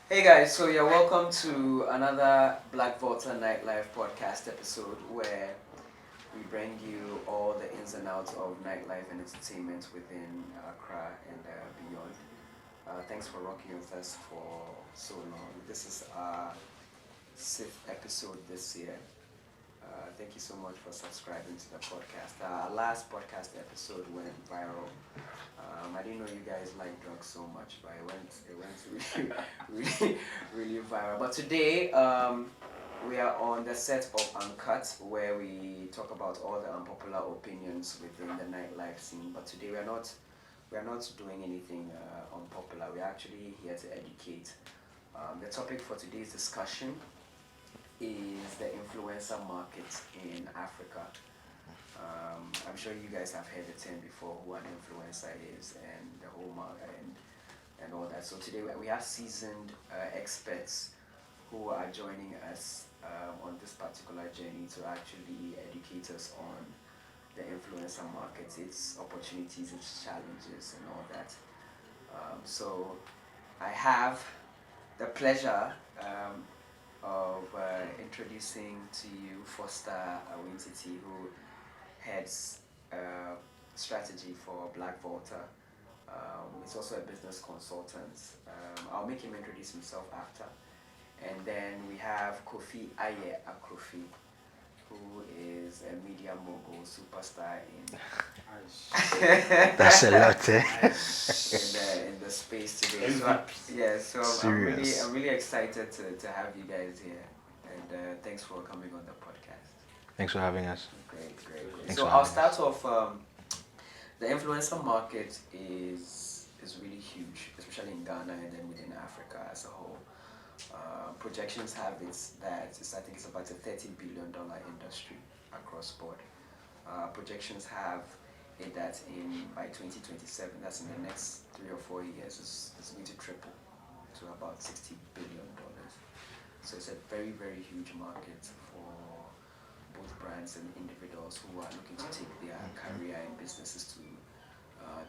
Hey guys, so you're welcome to another Blacvolta Nightlife podcast episode where we bring you all the ins and outs of nightlife and entertainment within Accra and beyond. Thanks for rocking with us for so long. This is our sixth episode this year. Thank you so much for subscribing to the podcast. Our last podcast episode went viral. I didn't know you guys like drugs so much, but it went really, really viral. But today, we are on the set of UNCUT, where we talk about all the unpopular opinions within the nightlife scene. But today we are not doing anything unpopular. We're actually here to educate. The topic for today's discussion is the influencer market in Africa. I'm sure you guys have heard the term before, who an influencer is, and the whole market and all that. So today we have seasoned experts who are joining us on this particular journey to actually educate us on the influencer market, its opportunities, its challenges, and all that. So I have the pleasure of introducing to you Foster Awintiti, who heads strategy for Blacvolta. He's also a business consultant. I'll make him introduce himself after. And then we have Kofi Ayeh Akrofi, who is a media mogul superstar in That's a lot, eh? in the space today. So I'm really excited to have you guys here, and thanks for coming on the podcast. Thanks for having us. Great. Thanks So for I'll having us. start off. The influencer market is really huge, especially in Ghana and then within Africa as a whole. Projections have it that I think it's about a $30 billion industry across board. Projections have it that by 2027, that's in the next 3 or 4 years, it's going to triple to about $60 billion. So it's a very, very huge market for both brands and individuals who are looking to take their career and businesses to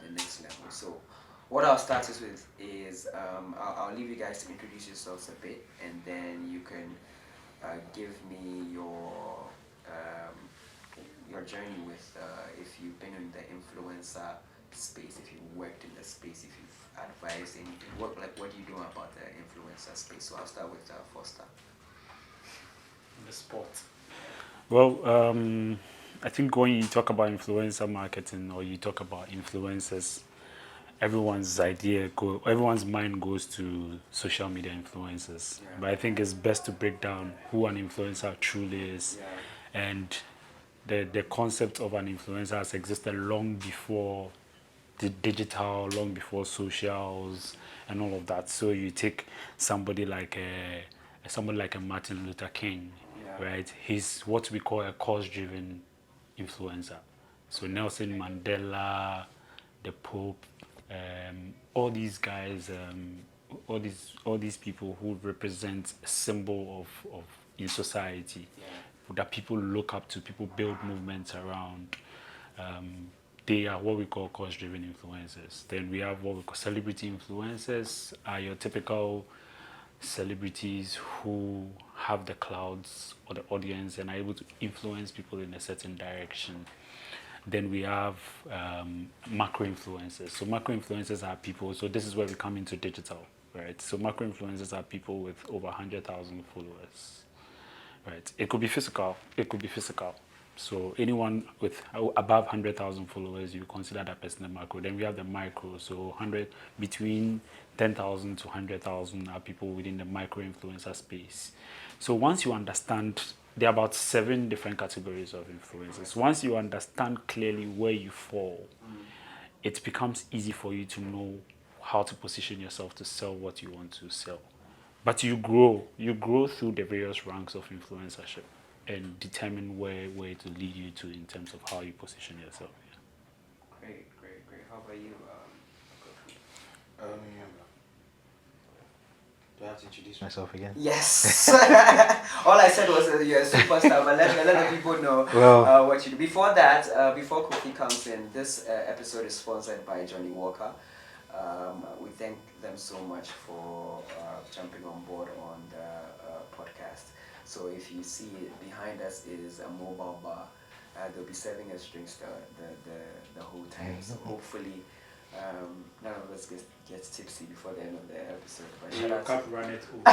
the next level. So what I'll start us with is I'll leave you guys to introduce yourselves a bit, and then you can give me your journey with if you've been in the influencer space, if you worked in the space, if you've advised anything. What do you know about the influencer space? So I'll start with Foster. The sport. Well, I think when you talk about influencer marketing or you talk about influencers, everyone's mind goes to social media influencers. Yeah. But I think it's best to break down who an influencer truly is, Yeah. and the concept of an influencer has existed long before the digital, long before socials and all of that. So you take somebody like a Martin Luther King, Yeah. right? He's what we call a cause-driven influencer. So Nelson Mandela, the Pope, all these guys, all these people who represent a symbol of in society, Yeah. that people look up to, people build movements around. They are what we call cause-driven influencers. Then we have what we call celebrity influencers, are your typical celebrities who have the clouds or the audience and are able to influence people in a certain direction. Then we have macro influencers. So macro influencers are people, so this is where we come into digital, right? So macro influencers are people with over 100,000 followers, right? It could be physical, it could be physical. So anyone with above 100,000 followers, you consider that person a macro. Then we have the micro, so 100 between 10,000 to 100,000 are people within the micro influencer space. So once you understand, there are about 7 different categories of influencers. Once you understand clearly where you fall, it becomes easy for you to know how to position yourself to sell what you want to sell. But you grow through the various ranks of influencership and determine where it will lead you to in terms of how you position yourself. Great. How about you, Kofi? Do I have to introduce myself again? Yes. All I said was you're a superstar, but let the people know what you do. Before that, before Kofi comes in, this episode is sponsored by Johnny Walker. We thank them so much for jumping on on board on the podcast. So if you see behind us is a mobile bar. They'll be serving us drinks the whole time. So hopefully none of us gets tipsy before the end of the episode. But shout out can't run it over.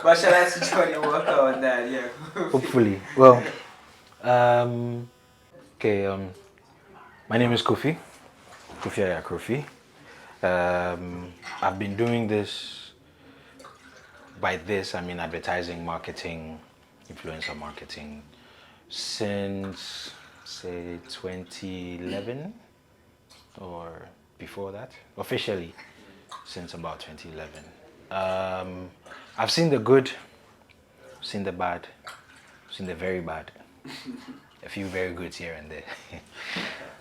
but shout out to Johnny Walker on that, yeah. Hopefully. Well, okay. My name is Kofi. Kofi Ayeh Akrofi. I've been doing this. By this, I mean advertising, marketing, influencer marketing, since say 2011 or before that. Officially, since about 2011. I've seen the good, seen the bad, seen the very bad. A few very goods here and there.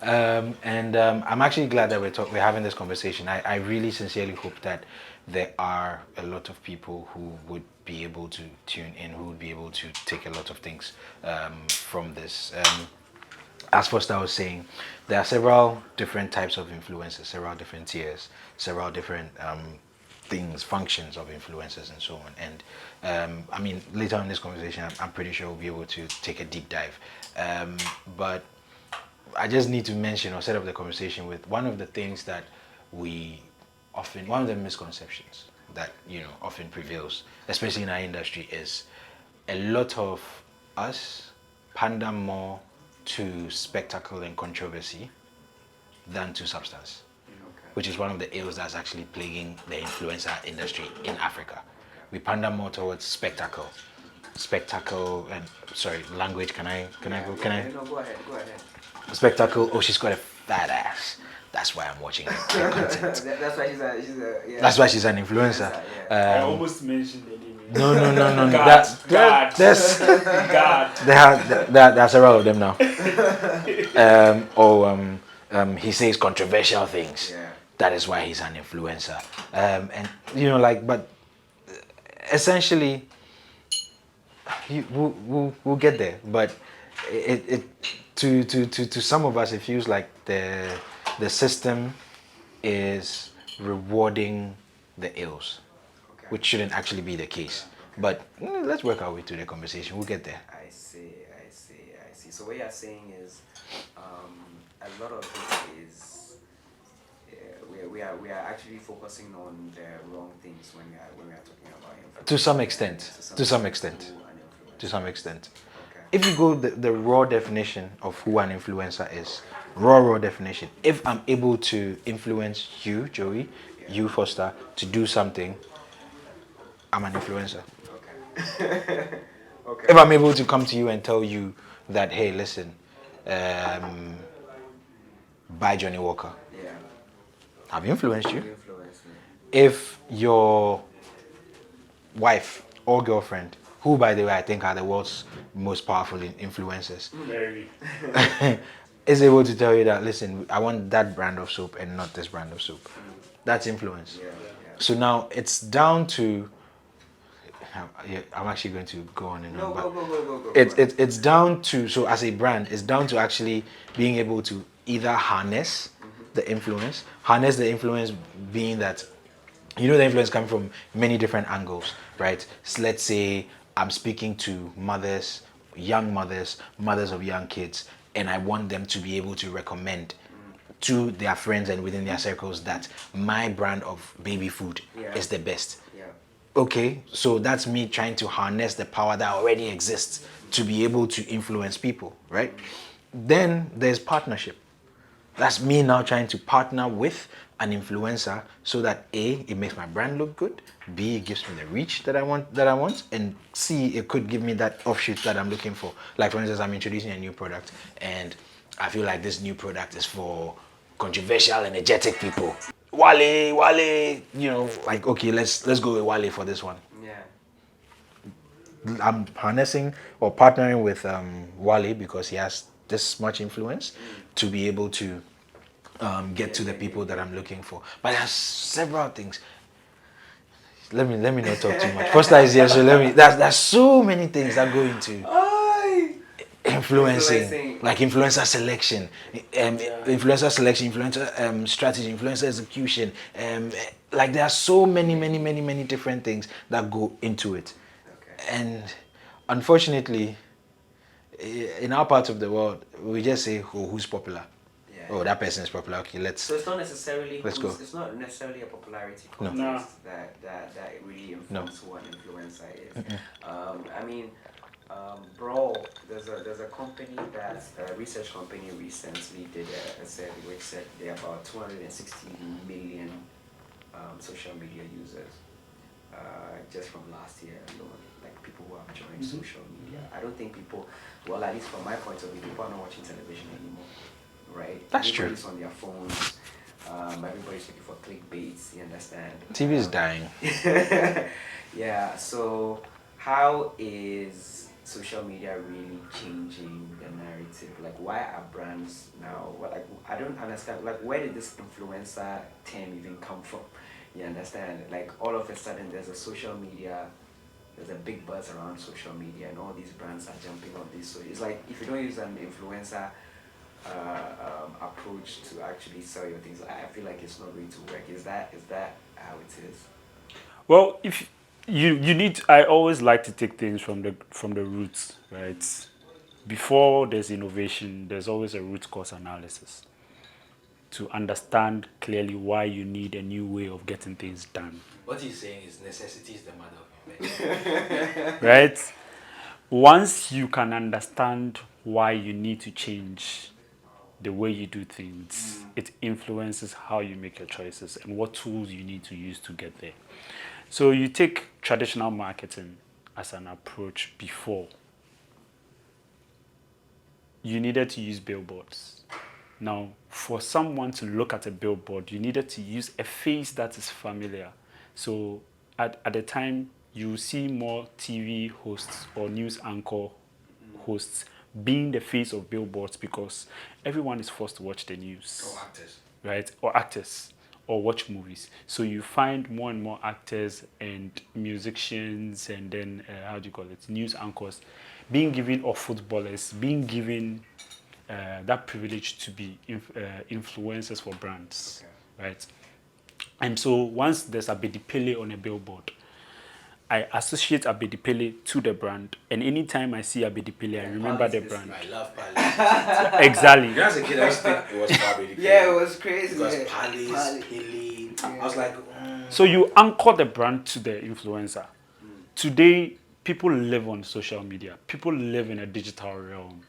I'm actually glad that we're having this conversation. I really sincerely hope that there are a lot of people who would be able to tune in, who would be able to take a lot of things from this. As Foster was saying, there are several different types of influencers, several different tiers, several different things, functions of influencers and so on. And I mean, later in this conversation, I'm pretty sure we'll be able to take a deep dive. But I just need to mention or set up the conversation with one of the things that one of the misconceptions that often prevails, especially in our industry, is a lot of us pander more to spectacle and controversy than to substance, which is one of the ills that's actually plaguing the influencer industry in Africa. We pander more towards spectacle and sorry, language. Can I go? No, go ahead. Spectacle. Oh, she's got a fat ass. That's why I'm watching her content. That's why she's a That's why she's an influencer. I almost mentioned the name. No. God. There's several of them now. He says controversial things. Yeah. That is why he's an influencer. But essentially, we'll get there. But to some of us, it feels like the system is rewarding the ills, which shouldn't actually be the case. But let's work our way through the conversation. We'll get there. I see. So what you're saying is, a lot of it is we are actually focusing on the wrong things when we are talking about influence. To some extent. Okay. If you go the raw definition of who an influencer is, raw definition. If I'm able to influence you, Joey, you, Foster, to do something, I'm an influencer. Okay. If I'm able to come to you and tell you that, hey, listen, buy Johnny Walker. Yeah. I've influenced you. Influence me. If your wife or girlfriend, who by the way I think are the world's most powerful influencers, Very. is able to tell you that, listen, I want that brand of soap and not this brand of soap. That's influence. Yeah. So now it's down to, I'm actually going to go on and No, on, but go. it's down to, so as a brand, it's down to actually being able to either harness the influence being that, the influence coming from many different angles, right? So let's say I'm speaking to mothers of young kids, and I want them to be able to recommend to their friends and within their circles that my brand of baby food is the best. Yeah. Okay, so that's me trying to harness the power that already exists to be able to influence people, right? Then there's partnership. That's me now trying to partner with an influencer so that A, it makes my brand look good, B, it gives me the reach that I want, and C, it could give me that offshoot that I'm looking for. Like for instance, I'm introducing a new product and I feel like this new product is for controversial, energetic people. Wale, like okay, let's go with Wale for this one. Yeah. I'm harnessing or partnering with Wale because he has this much influence to be able to get to the people that I'm looking for. But there's several things. Let me not talk too much. Foster is here, so there's so many things that go into influencing, like influencer selection, influencer strategy, influencer execution. Like there are so many different things that go into it, Okay. and unfortunately, in our part of the world, we just say, "Oh, who's popular? Yeah. Oh, that person is popular. Okay, So it's not necessarily let's go." it's not necessarily a popularity No. contest that really informs who an influencer is. I mean, Broll, there's a company that a research company recently did a survey which said there are about 260 million social media users just from last year alone. Like people who have joined social media. I don't think people, well, at least from my point of view, people are not watching television anymore, right? That's true. Everybody's on their phones. Everybody's looking for clickbaits. You understand? TV is dying. Yeah. So how is social media really changing the narrative? Like, why are brands now? Like, I don't understand. Like, where did this influencer term even come from? You understand? Like, all of a sudden, there's a social media. There's a big buzz around social media, and all these brands are jumping on this. So it's like if you don't use an influencer approach to actually sell your things, I feel like it's not going to work. Is that how it is? Well, if you need, I always like to take things from the roots, right? Before there's innovation, there's always a root cause analysis to understand clearly why you need a new way of getting things done. What he's saying is necessity is the mother of invention. Right? Once you can understand why you need to change the way you do things, it influences how you make your choices and what tools you need to use to get there. So you take traditional marketing as an approach before. You needed to use billboards. Now, for someone to look at a billboard, you needed to use a face that is familiar. So at the time, you see more TV hosts or news anchor hosts being the face of billboards because everyone is forced to watch the news. Or actors. Right? Or actors. Or watch movies. So you find more and more actors and musicians and then, how do you call it, news anchors being given, or footballers being given that privilege to be influencers for brands. Okay. Right? And so once there's a Bedipele on a billboard, I associate Abedipele to the brand, and anytime I see Abedipele, I remember the brand. I love Palace. Exactly. As a kid, I used to think it was Abedipele. Yeah, it was crazy. Because Palace, Pele. I was like, So you anchor the brand to the influencer. Today, people live on social media. People live in a digital realm.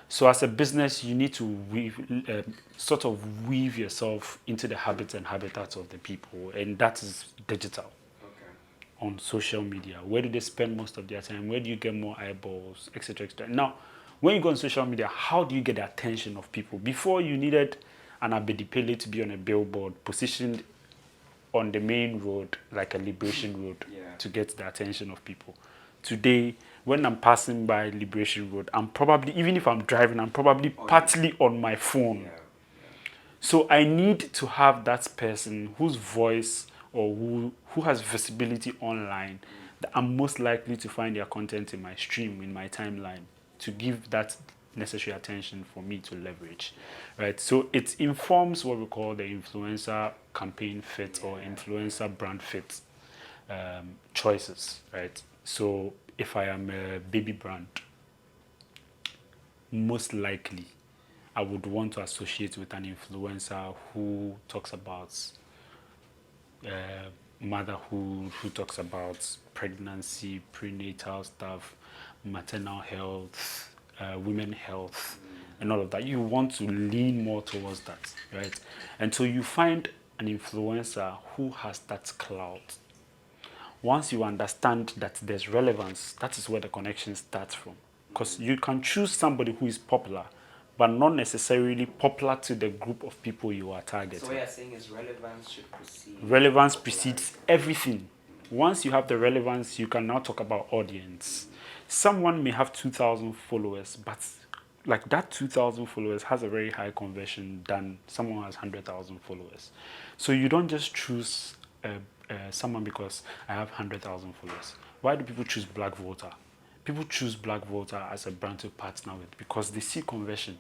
So as a business, you need to sort of weave yourself into the habits and habitats of the people, and that is digital. On social media. Where do they spend most of their time? Where do you get more eyeballs, etc., etc.? Now, when you go on social media, how do you get the attention of people? Before, you needed an Abedipele to be on a billboard positioned on the main road, like a Liberation Road, to get the attention of people. Today, when I'm passing by Liberation Road, I'm probably, even if I'm driving, I'm probably partly on my phone. So I need to have that person whose voice or who has visibility online that I'm most likely to find their content in my stream, in my timeline, to give that necessary attention for me to leverage, right? So it informs what we call the influencer campaign fit or influencer brand fit choices, right? So if I am a baby brand, most likely I would want to associate with an influencer who talks about motherhood, who talks about pregnancy, prenatal stuff, maternal health, women health, and all of that. You want to lean more towards that, right? And so you find an influencer who has that clout. Once you understand that there's relevance, that is where the connection starts from. Because you can choose somebody who is popular, but not necessarily popular to the group of people you are targeting. So what you're saying is relevance should precede. Relevance precedes everything. Once you have the relevance, you can now talk about audience. Someone may have 2,000 followers, but like that 2,000 followers has a very high conversion than someone who has 100,000 followers. So you don't just choose someone because I have 100,000 followers. Why do people choose Blacvolta? people choose Blacvolta as a brand to partner with because they see conversion.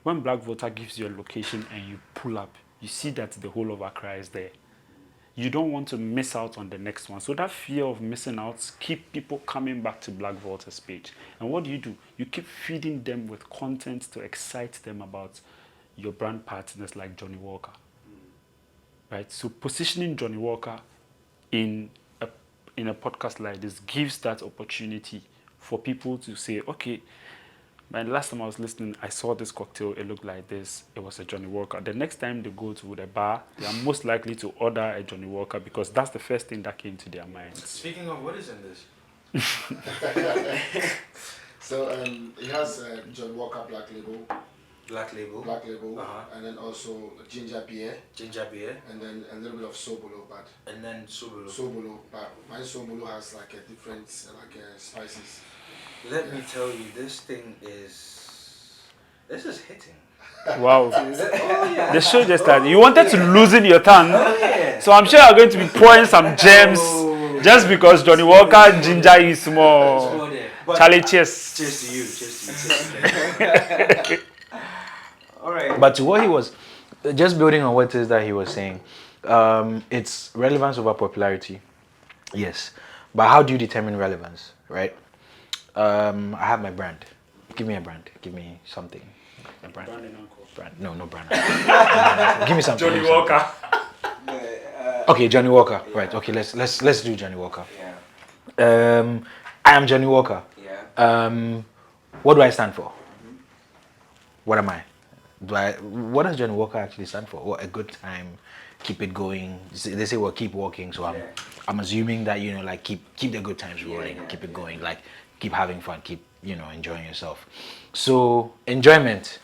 When Blacvolta gives you a location and you pull up, you see that the whole of Accra is there. You don't want to miss out on the next one. So that fear of missing out keep people coming back to Blacvolta's page. And what do? You keep feeding them with content to excite them about your brand partners like Johnny Walker. Right? So positioning Johnny Walker in a podcast like this gives that opportunity for people to say, okay, man, last time I was listening, I saw this cocktail, it looked like this, it was a Johnny Walker. The next time they go to the bar, they are most likely to order a Johnny Walker because that's the first thing that came to their minds. Speaking of, what is in this? So it has John Walker Black Label, Uh-huh. and then also ginger beer, and then a little bit of Sobolo, but but my Sobolo has like a different spices. Let me tell you, this is hitting. Wow. Is it? Oh, yeah. The show just started. You wanted to yeah. loosen your tongue. Yeah. So I'm sure you're going to be pouring some gems just because Johnny Walker ginger is more. Charlie, cheers. Cheers to you. Cheers to you. All right. But to what he was, just building on what it is that he was saying, it's relevance over popularity. Yes. But how do you determine relevance, right? I have my brand. Give me a brand. Give me something. A brand. Brand. No, no brand. Give me something. Johnny Walker. Okay, Johnny Walker. Yeah. Right. Okay, let's do Johnny Walker. Yeah. I am Johnny Walker. Yeah. What do I stand for? What am I? What does Johnny Walker actually stand for? What a good time, keep it going. They say, well, keep walking. So Yeah. I'm assuming that like keep the good times rolling, yeah, keep it yeah. going, like keep having fun, keep enjoying yourself. So enjoyment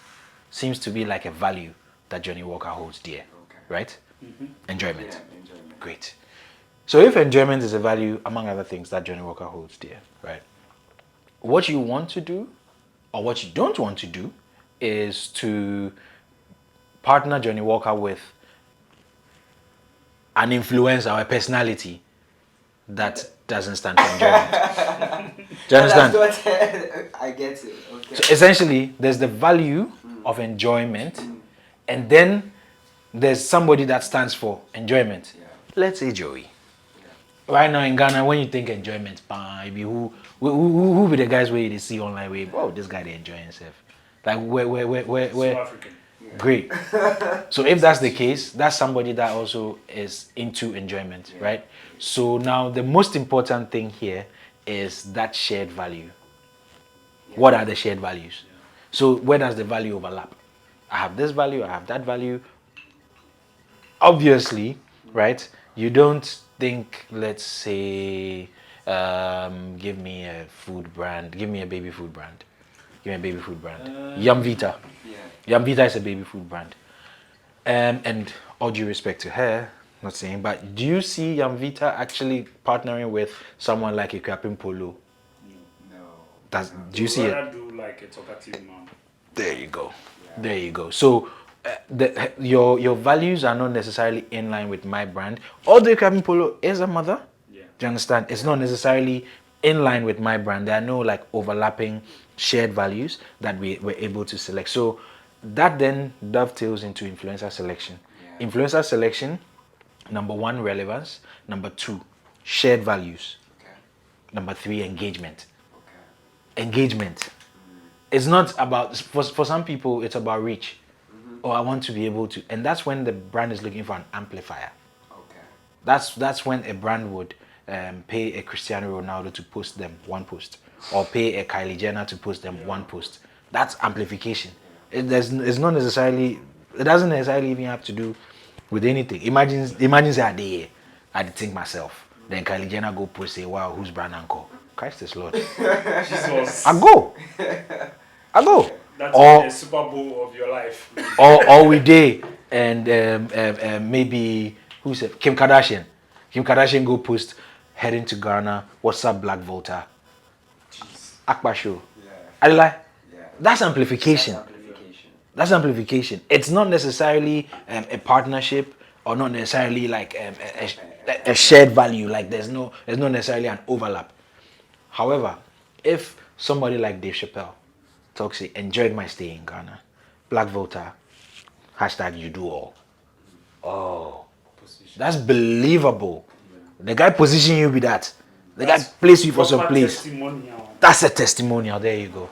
seems to be like a value that Johnny Walker holds dear, Okay. right? Enjoyment. Yeah, enjoyment. Great. So if enjoyment is a value, among other things, that Johnny Walker holds dear, right? What you want to do, or what you don't want to do, is to partner Johnny Walker with an influencer or a personality that doesn't stand for enjoyment. Do you understand? That's what I get it. Okay. So essentially, there's the value of enjoyment, and then there's somebody that stands for enjoyment. Yeah. Let's say Joey. Right now in Ghana, when you think enjoyment, who be the guys where you see online where, oh, this guy they enjoy himself. Like where South African. great. So if that's the case, that's somebody that also is into enjoyment, right? So now the most important thing here is that shared value. What are the shared values? So where does the value overlap? I have this value, I have that value. Obviously, right? You don't think, let's say, give me a food brand, give me a baby food brand. Give me a baby food brand. Yumvita. Yeah. Yumvita is a baby food brand. And all due respect to her, not saying, but do you see Yumvita actually partnering with someone like a Captain Polo? No. Do you see it? Rather do like a talkative man. There you go. There you go. So your values are not necessarily in line with my brand. Although Captain Polo is a mother, Yeah. do you understand? It's not necessarily in line with my brand. There are no like overlapping shared values that we were able to select. So that then dovetails into influencer selection. Yeah. Influencer selection, number 1, relevance. Number 2, shared values. Okay. Number 3, engagement. Okay. Engagement. It's not about, for some people, it's about reach. Or I want to be able to, and that's when the brand is looking for an amplifier. Okay. That's when a brand would pay a Cristiano Ronaldo to post them one post, or pay a Kylie Jenner to post them one post. That's amplification. It doesn't necessarily even have to do with anything. Imagine say I think myself. Then Kylie Jenner go post, say, wow, who's brand anchor? Christ is Lord. Jesus. I go. That's Or the Super Bowl of your life. or we day and maybe who said Kim Kardashian. Kim Kardashian go post heading to Ghana. What's up, Blacvolta? Akbar show. Yeah. Adela, Yeah. that's amplification. That's amplification. That's amplification. It's not necessarily a partnership or not necessarily like a shared value. Like there's not necessarily an overlap. However, if somebody like Dave Chappelle talks, enjoyed my stay in Ghana, Blacvolta, hashtag you do all. Oh, that's believable. The guy position you with that. The guy place you for some place. That's a testimonial. There you go.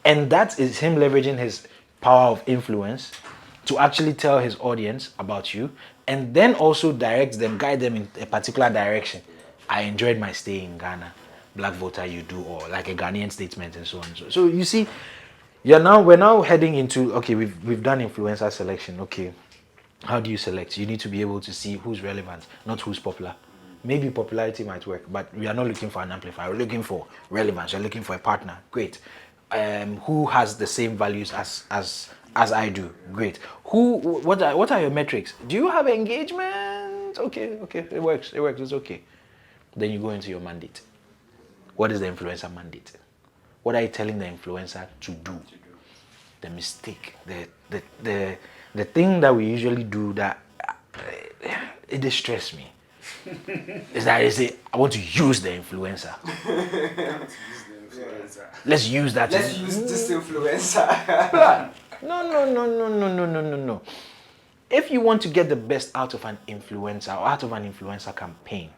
And that is him leveraging his power of influence to actually tell his audience about you, and then also direct them, guide them in a particular direction. I enjoyed my stay in Ghana. Blacvolta, you do all, like a Ghanaian statement and so on. So you see, we're now heading into, okay, we've done influencer selection. Okay, how do you select? You need to be able to see who's relevant, not who's popular. Maybe popularity might work, but we are not looking for an amplifier. We're looking for relevance. We're looking for a partner. Great. Who has the same values as I do? Great. What are your metrics? Do you have engagement? Okay, it works, it's okay. Then you go into your mandate. What is the influencer mandate? What are you telling the influencer to do? The mistake, the thing that we usually do that it distresses me is that they say, I want to use the influencer. Let's use that. Let's use this influencer. No. If you want to get the best out of an influencer or out of an influencer campaign,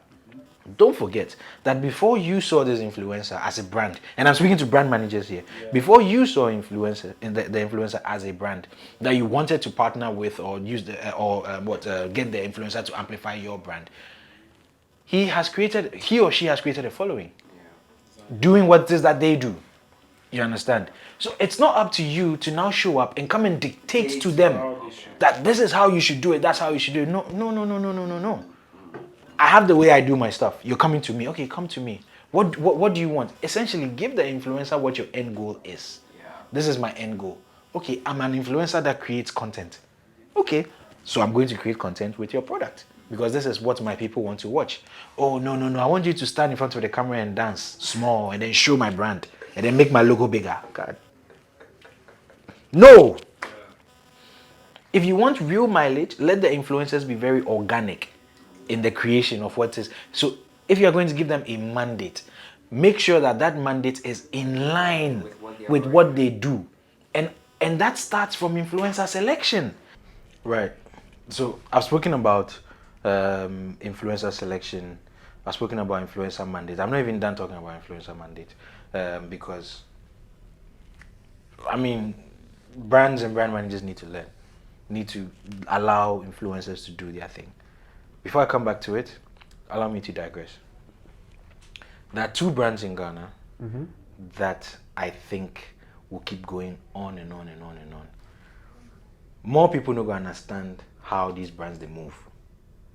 don't forget that before you saw this influencer as a brand, and I'm speaking to brand managers here, before you saw the influencer as a brand that you wanted to partner with or use get the influencer to amplify your brand, he or she has created a following, doing what it is that they do. You understand? So it's not up to you to now show up and come and dictate to them that this is how you should do it, that's how you should do it. No. I have the way I do my stuff. You're coming to me. Okay, come to me. What do you want? Essentially, give the influencer what your end goal is. Yeah. This is my end goal. Okay, I'm an influencer that creates content. Okay, so I'm going to create content with your product because this is what my people want to watch. Oh, no. I want you to stand in front of the camera and dance small and then show my brand and then make my logo bigger. God. No. If you want real mileage, let the influencers be very organic in the creation of what is. So if you're going to give them a mandate, make sure that mandate is in line with what they do. And that starts from influencer selection. Right. So I've spoken about influencer selection. I've spoken about influencer mandate. I'm not even done talking about influencer mandate because, I mean, brands and brand managers need to learn, need to allow influencers to do their thing. Before I come back to it, allow me to digress. There are two brands in Ghana that I think will keep going on and on and on and on. More people don't understand how these brands they move.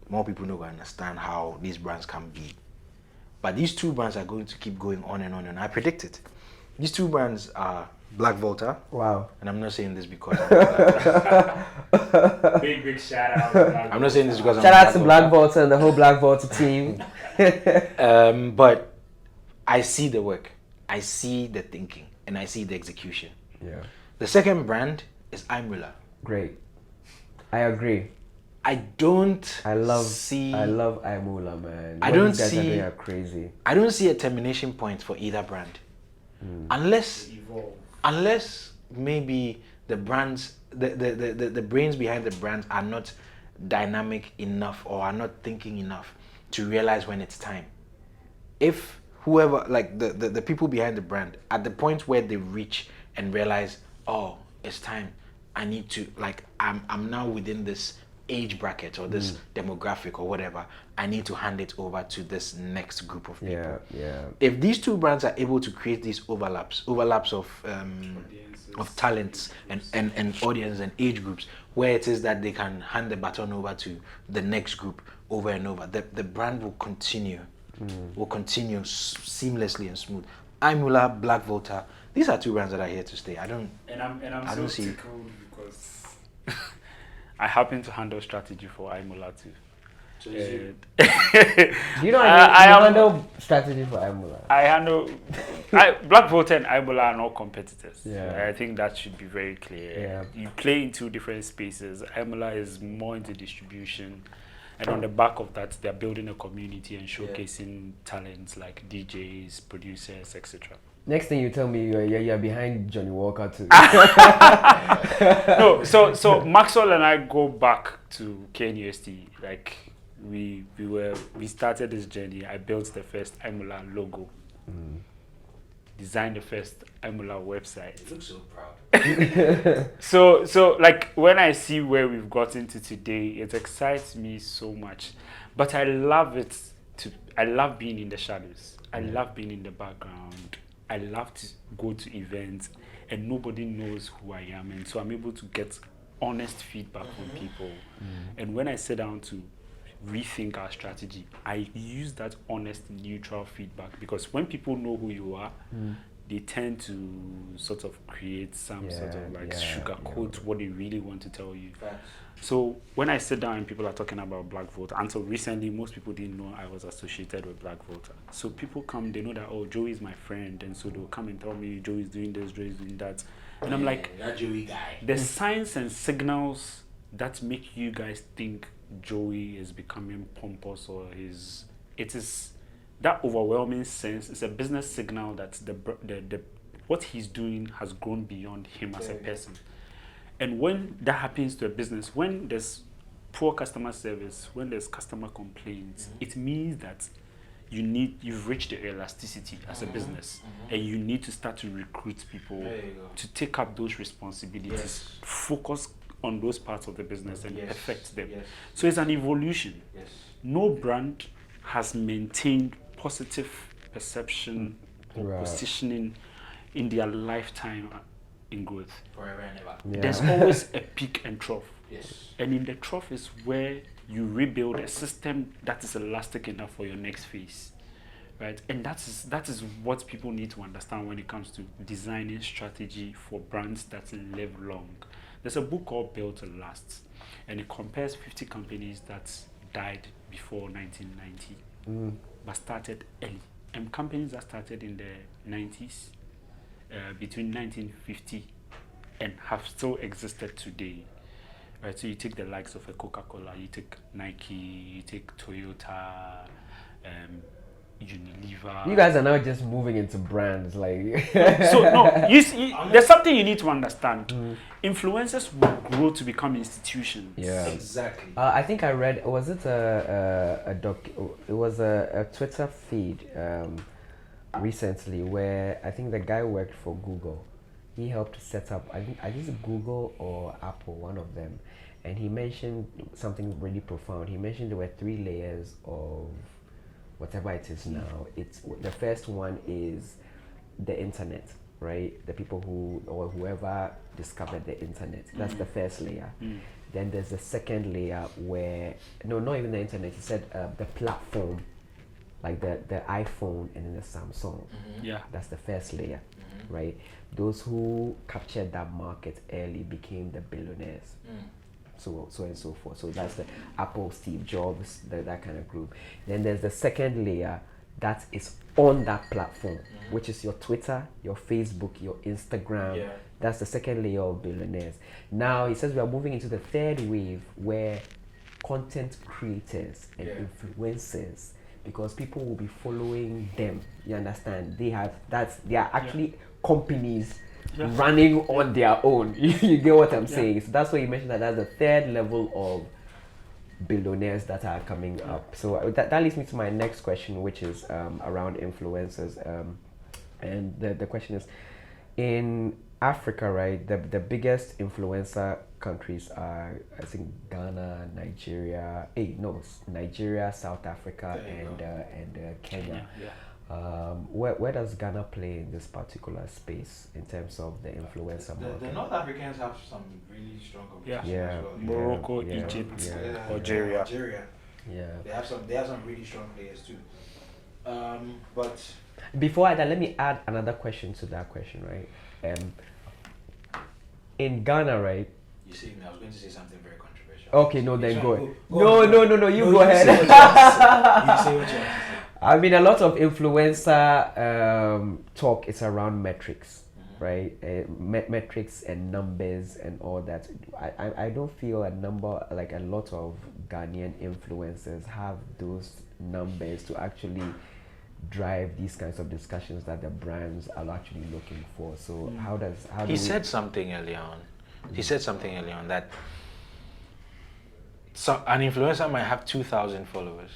More people don't understand how these brands can be. But these two brands are going to keep going on and on and on. I predict it. These two brands are Blacvolta. Wow. And I'm not saying this because big shout out. I'm not saying this because shout out to Blacvolta and the whole Blacvolta team. But I see the work, I see the thinking, and I see the execution. Yeah. The second brand is Imula. Great. I agree. I love Imula, man. I What don't these guys see. are doing are crazy. I don't see a termination point for either brand, unless maybe the brands, the brains behind the brands are not dynamic enough or are not thinking enough to realize when it's time. If whoever, like the people behind the brand, at the point where they reach and realize, oh, it's time, I need to, like, I'm now within this age bracket or this demographic or whatever, I need to hand it over to this next group of people. Yeah. If these two brands are able to create these overlaps of talents and audience and age groups, where it is that they can hand the baton over to the next group over and over, the brand will continue seamlessly and smooth. Imula, Blacvolta, these are two brands that are here to stay. I'm so tickled because I happen to handle strategy for Imula too. Do you know I handle strategy for Imula? I handle Blacvolta and Imula are not competitors. Yeah. I think that should be very clear. Yeah. You play in two different spaces. Imula is more into distribution And on the back of that, they're building a community and showcasing talents like DJs, producers, etc. Next thing you tell me, you're behind Johnny Walker too. No, so Maxwell and I go back to KNUST. Like we started this journey. I built the first Emula logo, designed the first Emula website. You look so proud. So like when I see where we've gotten to today, it excites me so much. But I love it. I love being in the shadows. I love being in the background. I love to go to events and nobody knows who I am, and so I'm able to get honest feedback from people. And when I sit down to rethink our strategy, I use that honest, neutral feedback, because when people know who you are, they tend to sort of create some sort of like sugarcoat what they really want to tell you. So when I sit down and people are talking about Blacvolta, until recently most people didn't know I was associated with Blacvolta. So people come, they know that, oh, Joey is my friend, and so they'll come and tell me Joey is doing this, Joey is doing that. And I'm like, that Joey guy. The signs and signals that make you guys think Joey is becoming pompous, or it is that overwhelming sense. It's a business signal that the what he's doing has grown beyond him as a person. And when that happens to a business, when there's poor customer service, when there's customer complaints, it means that you've reached the elasticity as a business, and you need to start to recruit people to take up those responsibilities, focus on those parts of the business and affect them. So it's an evolution. No brand has maintained positive perception or positioning in their lifetime in growth. Forever and ever. There's always a peak and trough. And in the trough is where you rebuild a system that is elastic enough for your next phase. Right? And that is what people need to understand when it comes to designing strategy for brands that live long. There's a book called Built to Last, and it compares 50 companies that died before 1990 but started early. And companies that started in the 90s, between 1950 and have still existed today. Right, so you take the likes of a Coca-Cola, you take Nike, you take Toyota, Unilever. You guys are now just moving into brands, like. So no, you see, there's something you need to understand. Influencers will grow to become institutions. Yeah, exactly. I think I read. Was it a Twitter feed recently where I think the guy worked for Google. He helped set up, I think Google or Apple, one of them, and he mentioned something really profound. He mentioned there were 3 layers of whatever it is now. It's the first one is the internet, right? The people who or whoever discovered the internet. That's the first layer. Then there's the second layer where not even the internet. He said the platform, like the iPhone and then the Samsung. That's the first layer, right? Those who captured that market early became the billionaires. So and so forth. So that's the Apple, Steve Jobs, that kind of group. Then there's the second layer that is on that platform, which is your Twitter, your Facebook, your Instagram. That's the second layer of billionaires. Now he says we are moving into the third wave where content creators and influencers, because people will be following them. You understand? They are actually companies running on their own. You get what I'm saying? So that's why you mentioned that that's the third level of billionaires that are coming up. So that leads me to my next question, which is around influencers. And the question is, in Africa, right, the biggest influencer countries are, I think, Ghana, Nigeria, Nigeria, South Africa, and Kenya. Where does Ghana play in this particular space in terms of the influencer market? The North Africans have some really strong competition as well. Morocco, Egypt, Algeria. They have some really strong players too. But before that, let me add another question to that question, right? In Ghana, right? You see, I was going to say something very controversial. Okay, no, then go. No, you go ahead. You say what you want to say. I mean, a lot of influencer talk is around metrics, right? Metrics and numbers and all that. I don't feel a lot of Ghanaian influencers have those numbers to actually drive these kinds of discussions that the brands are actually looking for. So he said something early on. He said something early on that an influencer might have 2,000 followers,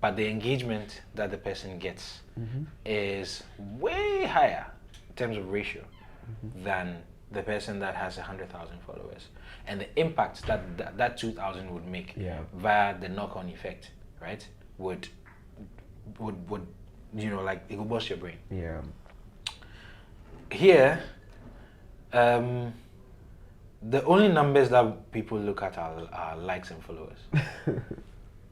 but the engagement that the person gets is way higher in terms of ratio than the person that has 100,000 followers, and the impact that 2,000 would make via the knock-on effect, right, would like it will bust your brain. Yeah. Here, the only numbers that people look at are likes and followers.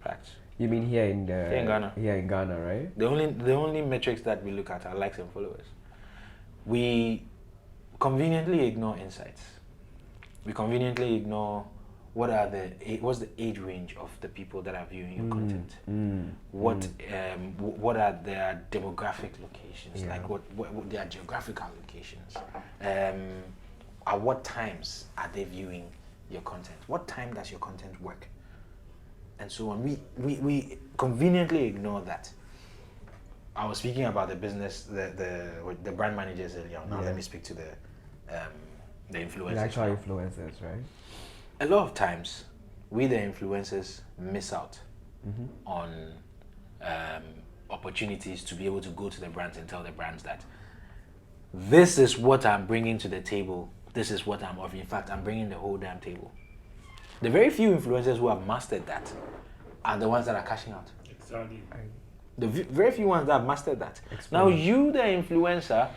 Facts. You mean here in Ghana? Here in Ghana, right? The only metrics that we look at are likes and followers. We conveniently ignore insights. We conveniently ignore what's the age range of the people that are viewing your content. What are their demographic locations? Like what their geographical locations? At what times are they viewing your content? What time does your content work? And so on. We conveniently ignore that. I was speaking about the business, the brand managers earlier. Now let me speak to the influencers. The actual influencers, right? A lot of times, we the influencers miss out on opportunities to be able to go to the brands and tell the brands that this is what I'm bringing to the table. This is what I'm offering. In fact, I'm bringing the whole damn table. The very few influencers who have mastered that are the ones that are cashing out. Exactly. The very few ones that have mastered that. Explain. Now you, the influencer,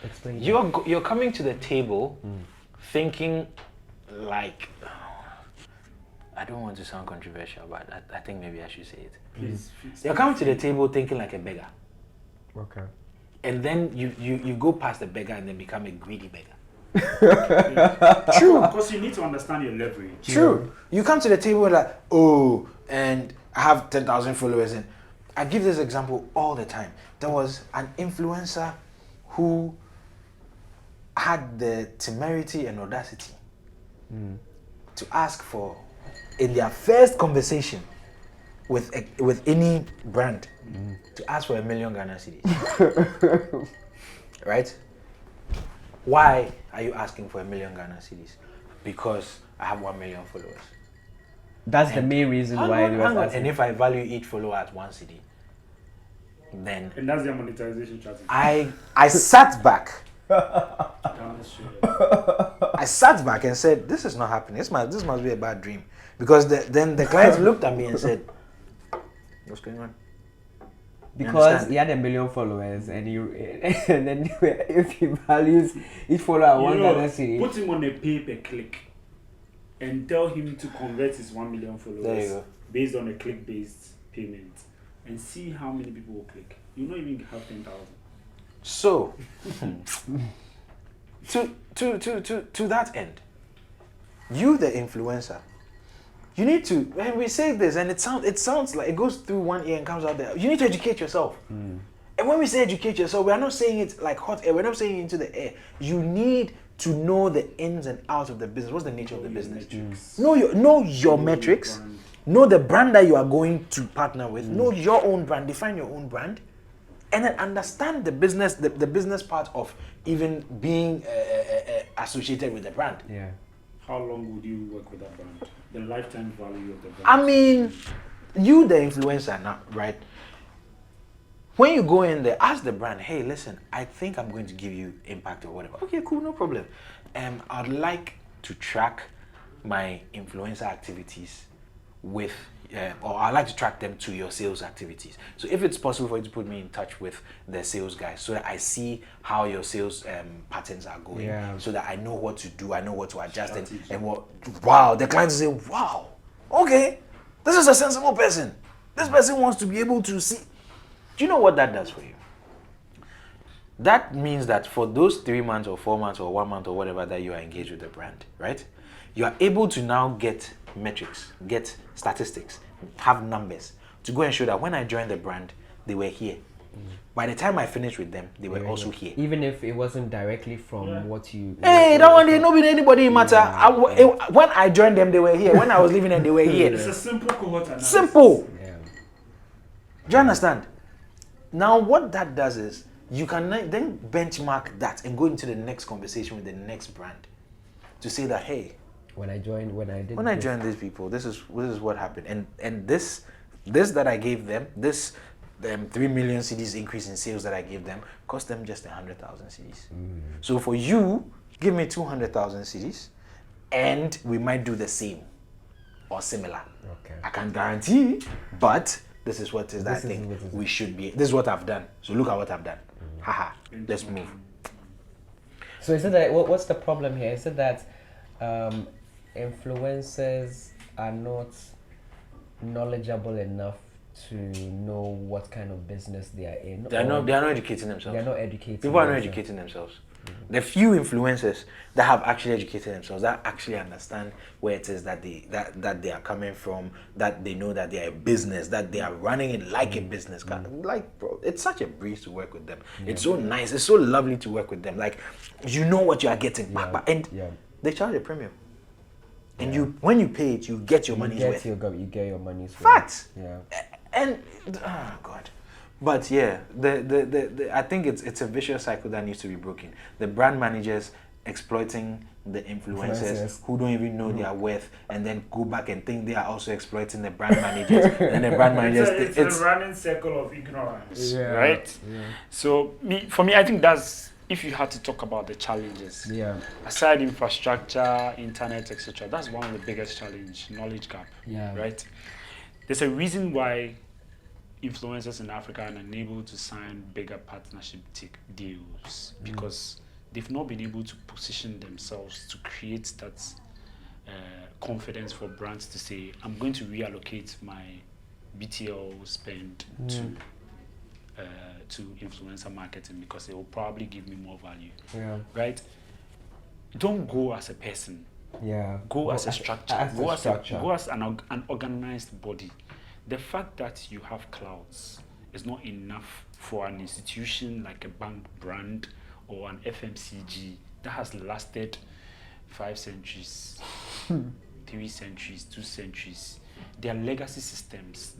you're coming to the table thinking like, I don't want to sound controversial, but I think maybe I should say it. Please. You're coming to the table thinking like a beggar. Okay. And then you go past the beggar and then become a greedy beggar. True. Because you need to understand your leverage. True. You come to the table like, oh, and I have 10,000 followers. And I give this example all the time. There was an influencer who had the temerity and audacity to ask for, in their first conversation with any brand, to ask for 1 million Ghana cedis. Right? Why are you asking for 1 million Ghana cedis? Because I have 1 million followers. That's the main reason why they was asking. And if I value each follower at 1 cedi, then And that's their monetization strategy. I sat back. I sat back and said, "This is not happening. This must be a bad dream." Because then the clients looked at me and said, "What's going on?" Because he had 1 million followers, and then if he values each follower 1 Ghana cedi, put him on a pay-per-click and tell him to convert his 1 million followers There you go. based on a click-based payment, and see how many people will click. You not even have 10,000. So, to that end, you the influencer, you need to, when we say this and it sounds like it goes through one ear and comes out there, you need to educate yourself. And when we say educate yourself, we are not saying it like hot air, we're not saying it into the air. You need to know the ins and outs of the business. What's the nature of the business? Know your metrics. Know the brand that you are going to partner with. Know your own brand. Define your own brand. And then understand the business, the business part of even being associated with the brand. yeah. How long would you work with that brand? The lifetime value of the brand. I mean, you the influencer now, right? When you go in there, ask the brand, hey, listen, I think I'm going to give you impact or whatever. Okay, cool, no problem. I'd like to track my influencer activities with, or I'd like to track them to your sales activities. So if it's possible for you to put me in touch with the sales guys so that I see how your sales patterns are going, so that I know what to do, I know what to adjust, and what, wow, the clients say, wow, okay, this is a sensible person. This person wants to be able to see. Do you know what that does for you? That means that for those 3 months or 4 months or 1 month or whatever that you are engaged with the brand, right? You are able to now get metrics, get statistics, have numbers to go and show that when I joined the brand, they were here. By the time I finished with them, they were also here. Even if it wasn't directly from what you... Hey, that one, they not been anybody matter. When I joined them, they were here. When I was leaving them, they were here. It's a simple cohort analysis. Simple. Yeah. Do you understand? Now, what that does is, you can then benchmark that and go into the next conversation with the next brand to say that, hey, when I joined these people, this is what happened, and this that I gave them, this 3 million CDs increase in sales that I gave them cost them just 100,000 CDs. So for you, give me 200,000 CDs, and we might do the same or similar. Okay. I can't guarantee, but this is what is that thing we should be. This is what I've done. So look at what I've done. Haha. Let's move. So is it that what's the problem here? Is it that influencers are not knowledgeable enough to know what kind of business they are in? They are not educating themselves. They are not educating. People are not educating themselves. The few influencers that have actually educated themselves, that actually understand where it is that they are coming from, that they know that they are a business, that they are running it like a business. Like, bro, it's such a breeze to work with them. It's so nice. It's so lovely to work with them. Like, you know what you are getting, and they charge a premium. And when you pay it, you get your money's worth. You get your money's worth. Facts. Yeah. And oh God. But yeah, the I think it's a vicious cycle that needs to be broken. The brand managers exploiting the influencers who don't even know their worth, and then go back and think they are also exploiting the brand managers. And the brand managers, it's a running circle of ignorance, right? Yeah. So for me, I think that's, if you had to talk about the challenges, aside infrastructure, internet, etc., that's one of the biggest challenge, knowledge gap, right? There's a reason why influencers in Africa are unable to sign bigger partnership deals, because they've not been able to position themselves to create that confidence for brands to say, I'm going to reallocate my BTL spend to influencer marketing because it will probably give me more value. Right? Don't go as a person. Go as a structure. Go as an organized body. The fact that you have clouds is not enough for an institution like a bank brand or an FMCG that has lasted 5 centuries, 3 centuries, 2 centuries. They are legacy systems.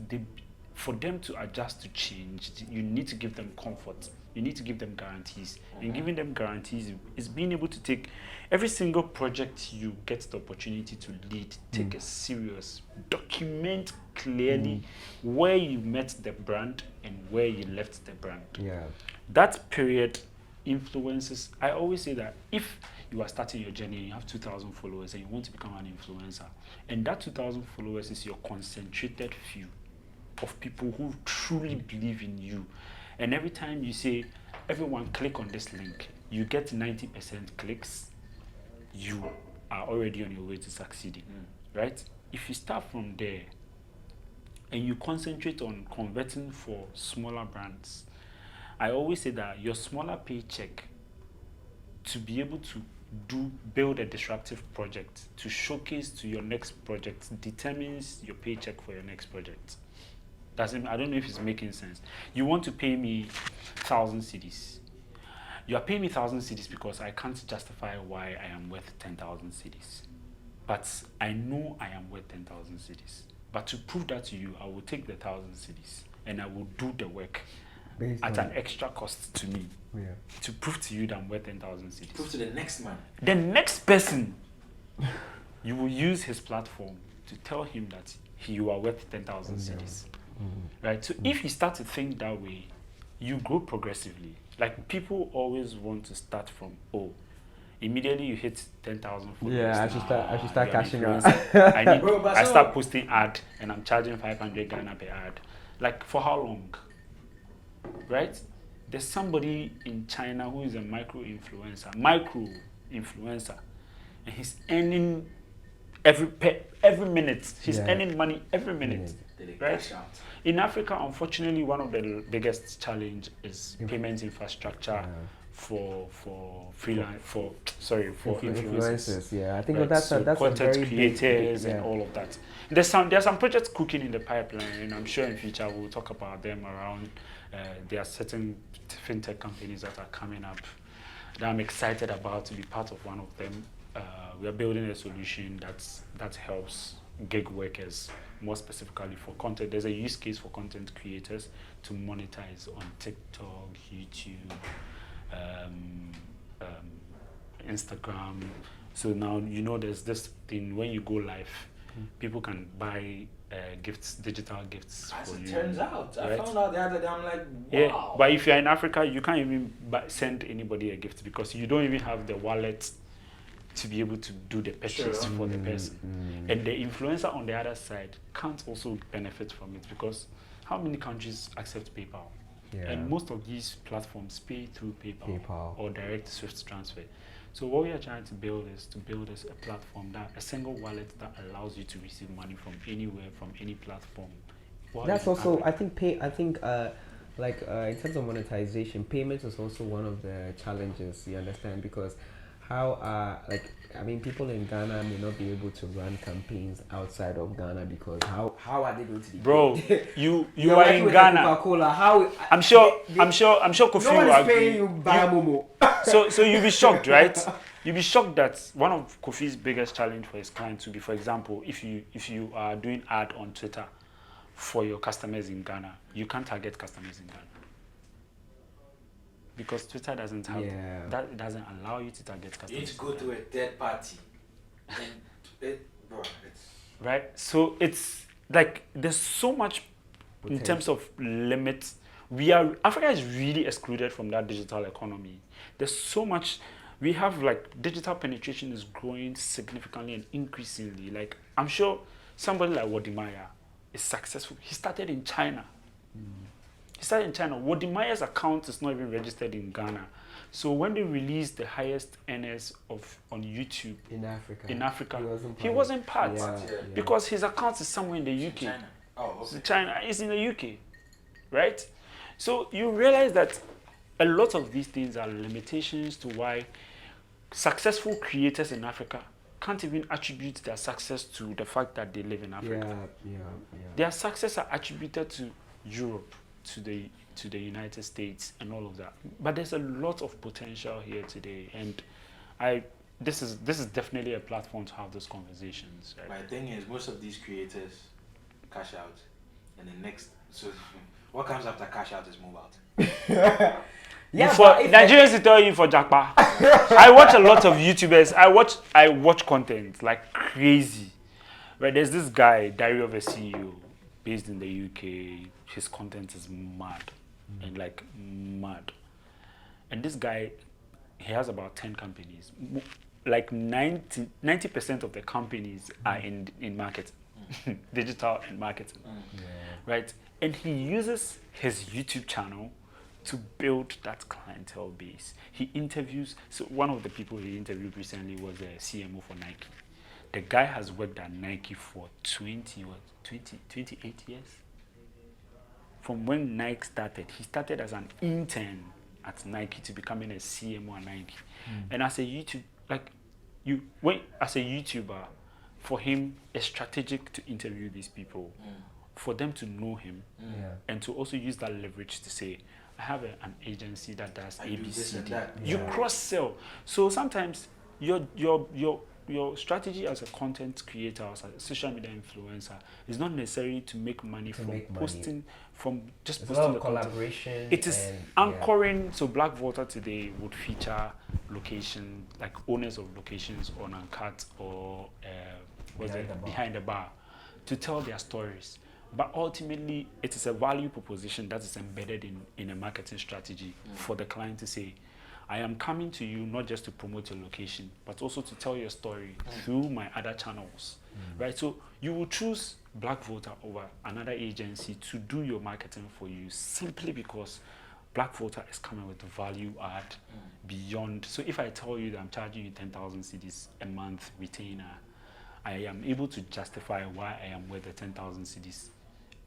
For them to adjust to change, you need to give them comfort. You need to give them guarantees. And giving them guarantees is being able to take every single project you get the opportunity to lead, take a serious, document clearly where you met the brand and where you left the brand. That period influences. I always say that if you are starting your journey and you have 2,000 followers and you want to become an influencer, and that 2,000 followers is your concentrated few of people who truly believe in you, and every time you say, everyone click on this link, you get 90% clicks, you are already on your way to succeeding, right? If you start from there and you concentrate on converting for smaller brands, I always say that your smaller paycheck to be able to build a disruptive project, to showcase to your next project, determines your paycheck for your next project. I don't know if it's making sense. You want to pay me 1,000 cedis. You are paying me 1,000 cedis because I can't justify why I am worth 10,000 cedis. But I know I am worth 10,000 cedis. But to prove that to you, I will take the 1,000 cedis and I will do the work at an extra cost to me to prove to you that I'm worth 10,000 cedis. Prove to the next man. The next person, you will use his platform to tell him that you are worth 10,000 cedis. Right? So if you start to think that way, you grow progressively. Like, people always want to start from, immediately you hit 10,000 followers. I should start cashing out. I start posting ad and I'm charging 500 Ghana per ad. Like, for how long? Right? There's somebody in China who is a micro influencer, and he's earning every minute. He's earning money every minute. Right? In Africa, unfortunately, one of the biggest challenge is payment infrastructure for freelance for influencers. Yeah, I think Right, that's so a content very creators big, and all of that. There's some projects cooking in the pipeline, and I'm sure in future we'll talk about them around. There are certain fintech companies that are coming up that I'm excited about to be part of one of them. We are building a solution that helps gig workers, more specifically for content. There's a use case for content creators to monetize on TikTok, YouTube, Instagram. So now there's this thing when you go live, people can buy gifts, digital gifts. As for it you, turns out, right? I found out the other day. I'm like, wow. Yeah, but if you're in Africa, you can't even send anybody a gift because you don't even have the wallet to be able to do the purchase for the person. And the influencer on the other side can't also benefit from it because how many countries accept PayPal? Yeah. And most of these platforms pay through PayPal. Or direct Swift transfer. So what we are trying to build is a platform, a single wallet that allows you to receive money from anywhere, from any platform. That's also, I think, in terms of monetization, payments is also one of the challenges, you understand, because people in Ghana may not be able to run campaigns outside of Ghana because how are they going to be Bro, paid? you are in Ghana. Coca-Cola, how? I'm sure Kofi no one will is agree. paying you by Momo. So you'll be shocked, right? You'll be shocked that one of Kofi's biggest challenge for his clients will be, for example, if you are doing ad on Twitter for your customers in Ghana, you can't target customers in Ghana. Because Twitter doesn't have that, it doesn't allow you to target customers. You need to go through a third party. Right? So it's like there's so much in terms of limits. Africa is really excluded from that digital economy. There's so much. We have digital penetration is growing significantly and increasingly. Like I'm sure somebody like Wodimaya is successful. He started in China. Wodimaya's account is not even registered in Ghana. So when they released the highest earners on YouTube in Africa, he wasn't part Yeah. because his account is somewhere in the UK. China. Oh, okay. China is in the UK, right? So you realize that a lot of these things are limitations to why successful creators in Africa can't even attribute their success to the fact that they live in Africa. Their success are attributed to Europe, to the United States and all of that. But there's a lot of potential here today, and this is definitely a platform to have those conversations. Right? My thing is, most of these creators cash out, and so what comes after cash out is move out. Nigerians to tell you for Jackpa. I watch a lot of YouTubers. I watch content like crazy. Right? There's this guy, Diary of a CEO, based in the UK. His content is mad and mad. And this guy, he has about 10 companies. Like 90% of the companies are in marketing, digital and marketing, right? And he uses his YouTube channel to build that clientele base. He interviews, so one of the people he interviewed recently was a CMO for Nike. The guy has worked at Nike for 28 years. From when Nike started, he started as an intern at Nike to becoming a CMO at Nike. And as a YouTuber, for him, it's strategic to interview these people, for them to know him, and to also use that leverage to say, I have an agency that does ABCD. You cross-sell. So sometimes your strategy as a content creator, as a social media influencer, is not necessarily to make money from posting, from just posting the collaboration. It is anchoring. So Blacvolta today would feature location, like owners of locations on UNCUT or behind the bar, to tell their stories. But ultimately, it is a value proposition that is embedded in a marketing strategy for the client to say, I am coming to you not just to promote your location, but also to tell your story through my other channels, right? So you will choose Blacvolta over another agency to do your marketing for you simply because Blacvolta is coming with value add beyond. So if I tell you that I'm charging you 10,000 cedis a month retainer, I am able to justify why I am worth the 10,000 cedis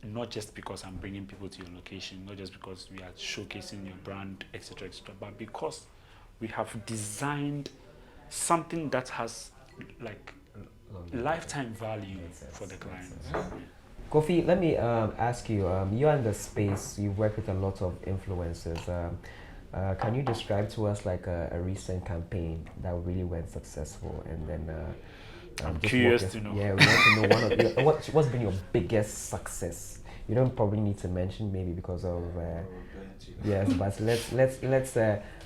not just because I'm bringing people to your location, not just because we are showcasing your brand, etc., etc., but because we have designed something that has like lifetime value for the client. Kofi, let me ask you, you're in the space, you've worked with a lot of influencers. Can you describe to us like a recent campaign that really went successful? And then I'm curious to know. Yeah, we want to know one of your, what's been your biggest success? You don't probably need to mention maybe because of yes, but let's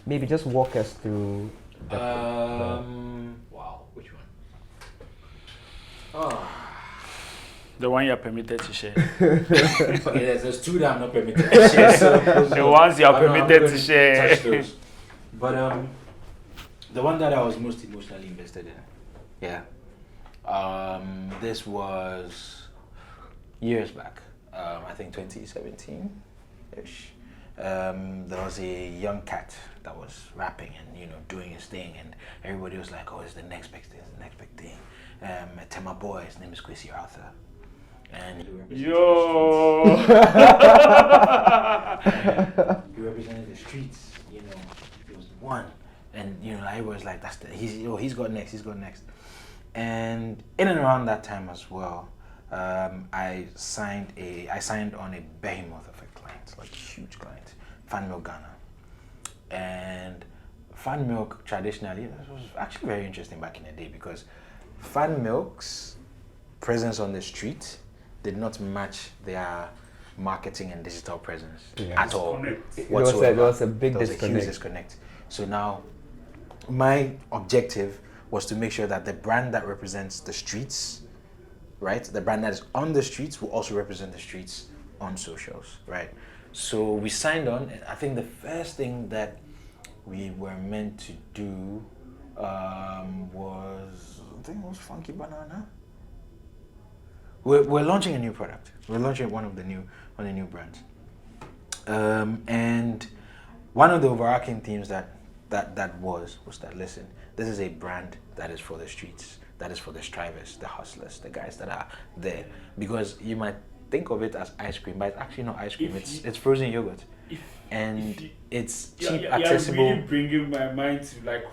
maybe just walk us through the wow, which one? The one you're permitted to share. Okay, there's two that I'm not permitted to share. The ones you're permitted to share. Touch those. But the one that I was most emotionally invested in, yeah. This was years back. I think 2017-ish. There was a young cat that was rapping and doing his thing, and everybody was like, "Oh, it's the next big thing, it's the next big thing." Tema boy, his name is Kwesi Arthur, and he represented the streets. He was the one, and everybody was like, he's got next, and in and around that time as well. I signed on a behemoth of a client, like a huge client, Fan Milk Ghana. And Fan Milk traditionally, this was actually very interesting back in the day because Fan Milk's presence on the street did not match their marketing and digital presence at all. There was a big disconnect. Huge disconnect. So now my objective was to make sure that the brand that represents the streets, right? The brand that is on the streets will also represent the streets on socials, right? So we signed on. I think the first thing that we were meant to do was Funky Banana. We're launching a new product. We're launching one of the new brands. And one of the overarching themes that was that, listen, this is a brand that is for the streets, that is for the strivers, the hustlers, the guys that are there. Because you might think of it as ice cream, but it's actually not ice cream. It's frozen yogurt, it's cheap, accessible. You're really bringing my mind to like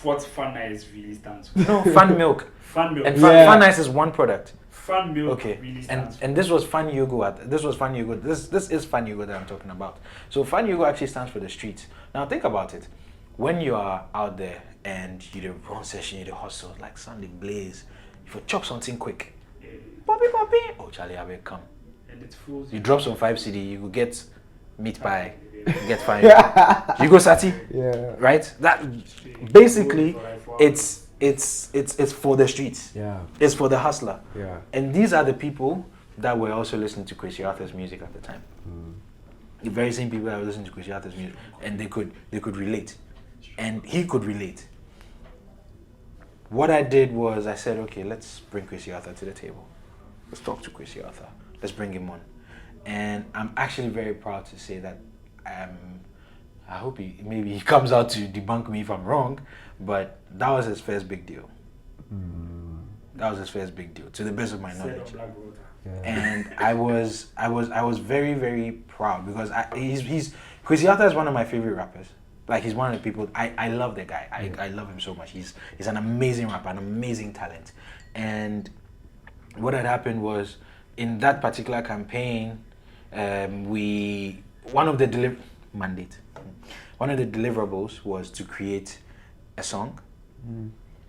what Fan Ice really stands for. No, Fan Milk. Fan Milk. And Fan Ice is one product. Fan Milk really stands for. And this was Fan Yogurt. This was Fan Yogurt. This is Fan Yogurt that I'm talking about. So Fan Yogurt actually stands for the streets. Now think about it. When you are out there and you do run session, you do hustle, like Sunday Blaze, if you chop something quick, poppy, oh Charlie, I will come. And it's full. You drop some 5 CD, you will get meat pie, you get fine. You go Sati, right? That basically it's for the streets. Yeah. It's for the hustler. Yeah. And these are the people that were also listening to Kwesi Arthur's music at the time. The very same people that were listening to Kwesi Arthur's music, and they could relate. And he could relate. What I did was I said, okay, let's bring Kwesi Arthur to the table. Let's talk to Kwesi Arthur. Let's bring him on. And I'm actually very proud to say that I hope maybe he comes out to debunk me if I'm wrong, but that was his first big deal. That was his first big deal, to the best of my knowledge. And I was very, very proud because Kwesi Arthur is one of my favorite rappers. Like, he's one of the people, I love the guy. I love him so much. He's an amazing rapper, an amazing talent. And what had happened was, in that particular campaign, one of the deliverables was to create a song.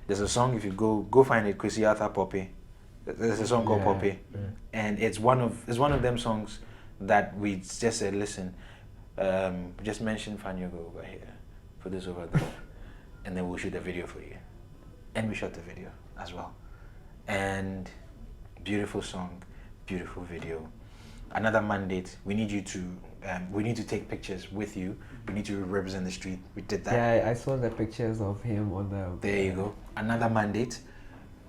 There's a song, if you go find it, Kwesi Arthur Poppy. There's a song called Poppy. And it's one of them songs that we just said, listen, just mention Fanyogo over here, put this over there, and then we'll shoot a video for you. And we shot the video as well. And beautiful song, beautiful video. Another mandate, we need to take pictures with you. We need to represent the street. We did that. Yeah, I saw the pictures of him on the... There you go. Another mandate,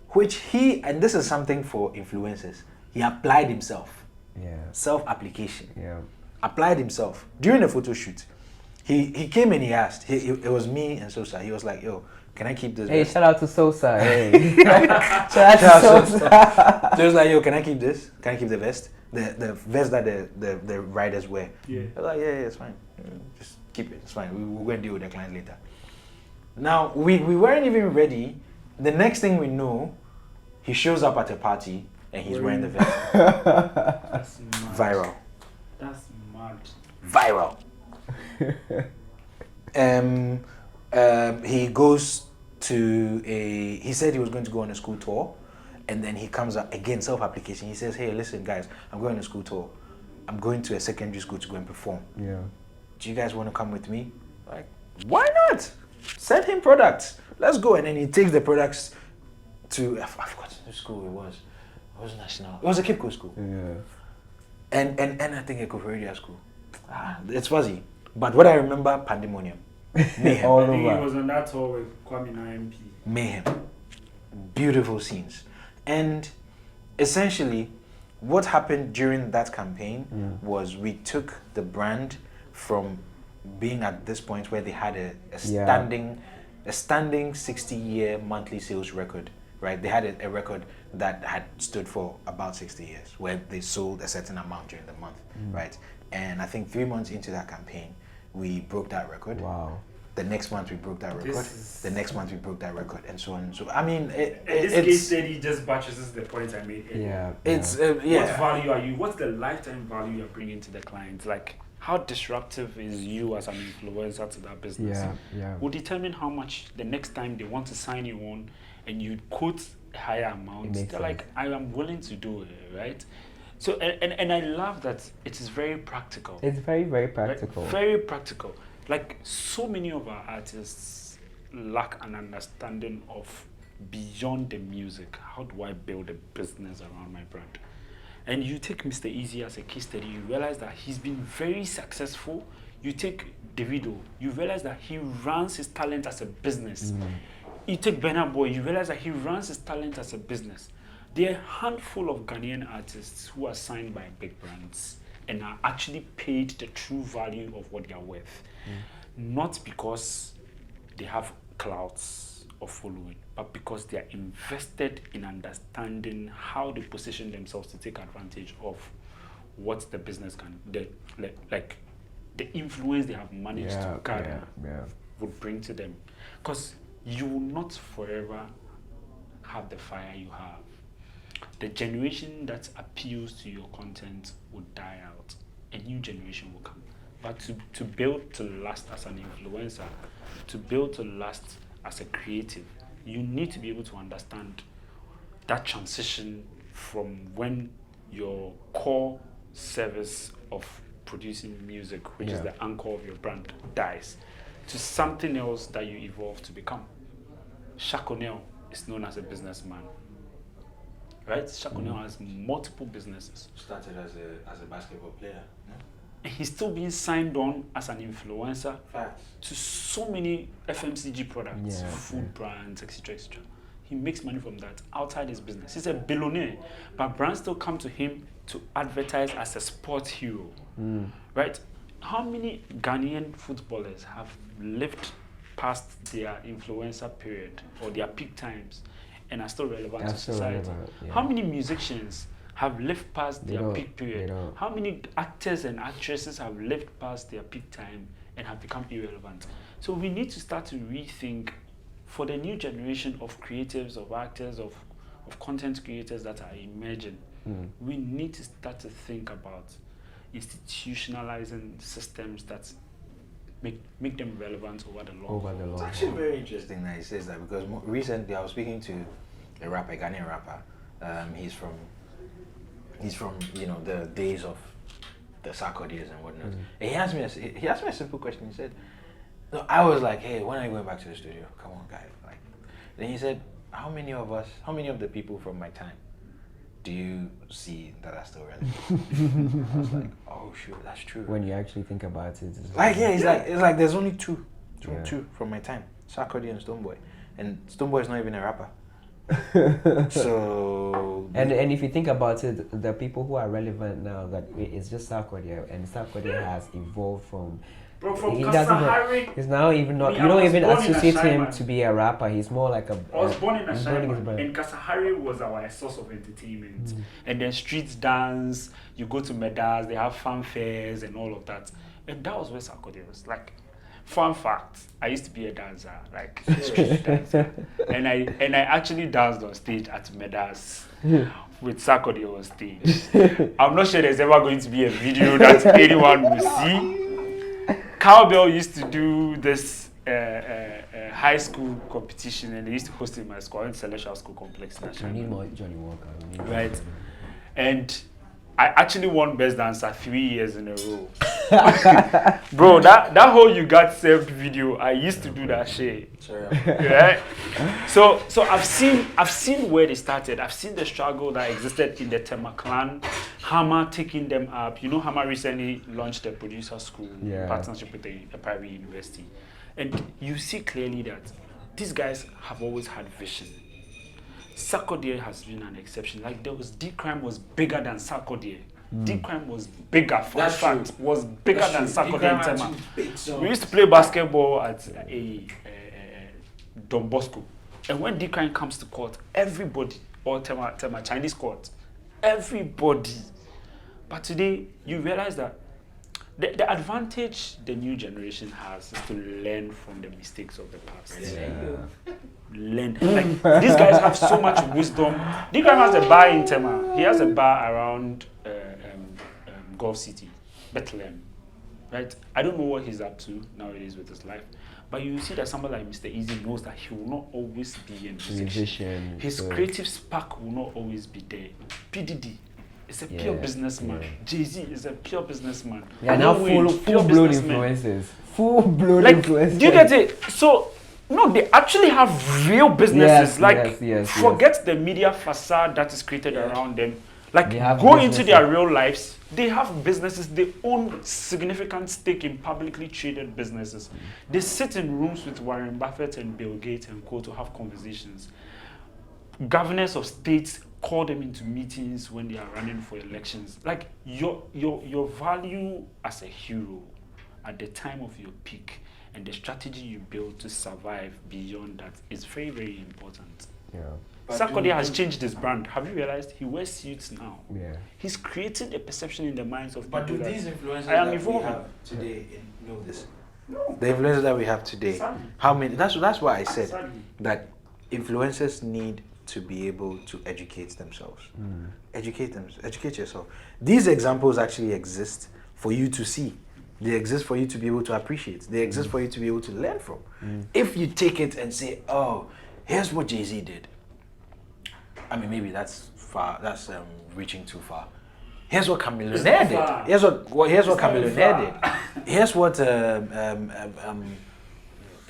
which and this is something for influencers, he applied himself. Yeah. Self-application. Yeah. Applied himself during a photo shoot. He came and he asked. It was me and Sosa. He was like, "Yo, can I keep this?" Hey, vest? shout out to Sosa. Hey, shout out to Sosa. So he was like, "Yo, can I keep this? Can I keep the vest? The vest that the riders wear?" Yeah. I was like, "Yeah, it's fine. Just keep it. It's fine. We're going to deal with the client later." Now we weren't even ready. The next thing we know, he shows up at a party and he's wearing the vest. That's mad. Viral. That's mad. Viral. He goes to he said he was going to go on a school tour, and then he comes up again, self-application. He says, "Hey, listen guys, I'm going on a school tour. I'm going to a secondary school to go and perform. Yeah. Do you guys want to come with me?" Like, why not? Send him products. Let's go. And then he takes the products to, I forgot which school it was. It was national. It was a Kipco school. Yeah. And I think a Kofi school. It's fuzzy. But what I remember, pandemonium. Mayhem. All I think he over. was on that tour with Kwame MP. Mayhem. Beautiful scenes. And essentially, what happened during that campaign was we took the brand from being at this point where they had a standing 60-year monthly sales record, right? They had a record that had stood for about 60 years, where they sold a certain amount during the month, right? And I think 3 months into that campaign, we broke that record. Wow. The next month we broke that record. The next month we broke that record, and so on. So I mean, This case study just buttresses the point I made earlier. Yeah. it's What yeah. value are you? What's the lifetime value you're bringing to the client? Like, how disruptive is you as an influencer to that business? Yeah. Will determine how much the next time they want to sign you on, and you quote a higher amount. makes They're like, I am willing to do it, right? So and I love that it is very practical. It's very, very Right? practical. Very practical. Like, so many of our artists lack an understanding of beyond the music. How do I build a business around my brand? And you take Mr. Easy as a case study, you realize that he's been very successful. You take Davido, you realize that he runs his talent as a business. You take Burna Boy, you realize that he runs his talent as a business. There are a handful of Ghanaian artists who are signed by big brands and are actually paid the true value of what they are worth. Not because they have clouds or following, but because they are invested in understanding how they position themselves to take advantage of what the business can, like the influence they have managed to garner would bring to them. Because you will not forever have the fire you have. The generation that appeals to your content will die out. A new generation will come. But to build to last as an influencer, to build to last as a creative, you need to be able to understand that transition from when your core service of producing music, which is the anchor of your brand, dies, to something else that you evolve to become. Shaq O'Neal is known as a businessman. Right? Shaq O'Neal has multiple businesses. Started as a basketball player. And he's still being signed on as an influencer Facts. to so many FMCG products, food brands, etc., etc. He makes money from that outside his business. He's a billionaire, but brands still come to him to advertise as a sports hero. Right? How many Ghanaian footballers have lived past their influencer period or their peak times and are still relevant to society? How many musicians have lived past their peak period? How many actors and actresses have lived past their peak time and have become irrelevant? So we need to start to rethink for the new generation of creatives, of actors, of content creators that are emerging. We need to start to think about institutionalizing systems that make them relevant over the long haul. It's actually very interesting that he says that, because recently I was speaking to a rapper, a Ghanaian rapper. He's from the days of the Sarkodis and whatnot. And he asked me a simple question. He said, no, I was like, hey, when are you going back to the studio? Come on, guys. Like, then he said, how many of the people from my time do you see that are still relevant? I was like, oh shoot, that's true. When you actually think about it, it's like there's only two from my time, Sarkodie and Stonebwoy, and Stonebwoy is not even a rapper. So and if you think about it, the people who are relevant now, that it's just Sarkodie, and Sarkodie has evolved from Bro, from he doesn't know. Kasahari. He's now even not. Me, You I don't was even born in associate him Ashaiman. to be a rapper. He's more like a. I was born in he's born in his Ashaiman, brand. and Kasahari was our source of entertainment. And then streets dance, you go to Medas, they have fanfares and all of that. And that was where Sarkodie was. Like, fun fact, I used to be a dancer, like street dancer. And I actually danced on stage at Medas with Sarkodie on stage. I'm not sure there's ever going to be a video that anyone will see. Cowbell used to do this high school competition, and they used to host it in my school. I went to Celestial School Complex. We need more Johnny Walker. We need more Right. And I actually won Best Dancer 3 years in a row. Bro, that whole You Got Saved video, I used to do that shit. Right? So I've seen where they started. I've seen the struggle that existed in the Tema clan. Hammer taking them up. You know, Hammer recently launched a producer school in partnership with a private university. And you see clearly that these guys have always had vision. Sarkodie has been an exception. Like, there was D-Crime was bigger than Sarkodie. D-Crime was bigger, for fact, was bigger than Sarkodie and Tema. We used to play basketball at a Don Bosco. And when D-Crime comes to court, everybody, or Tema Chinese court, everybody. But today, you realize that the advantage the new generation has is to learn from the mistakes of the past. Learn. Like, these guys have so much wisdom. D-Crime has a bar in Tema. He has a bar around Gulf City, Bethlehem. Right? I don't know what he's up to nowadays with his life. But you see that somebody like Mr. Easy knows that he will not always be a musician. His creative spark will not always be there. PDD is a pure businessman. Jay-Z is a pure businessman. Yeah, now full-blown influencers. Full-blown influencers. Do you get it? So, no, they actually have real businesses. Forget the media facade that is created around them. Like, go into their real lives. They have businesses. They own significant stake in publicly traded businesses. They sit in rooms with Warren Buffett and Bill Gates and co to have conversations. Governors of states call them into meetings when they are running for elections. Like, your value as a hero at the time of your peak and the strategy you build to survive beyond that is very, very important. Yeah. Sarkodie has changed his brand. Have you realized he wears suits now? Yeah. He's created a perception in the minds of people. But do these influencers I am that evolving. we have today know this? No. The influencers that we have today, Sadly. how many? That's why I said Sadly. that influencers need to be able to educate themselves. Educate yourself. These examples actually exist for you to see. They exist for you to be able to appreciate. They exist for you to be able to learn from. If you take it and say, "Oh, here's what Jay-Z did," I mean, maybe that's far. That's reaching too far. Here's what Chameleonaire did. Here's what Chameleonaire did. Here's what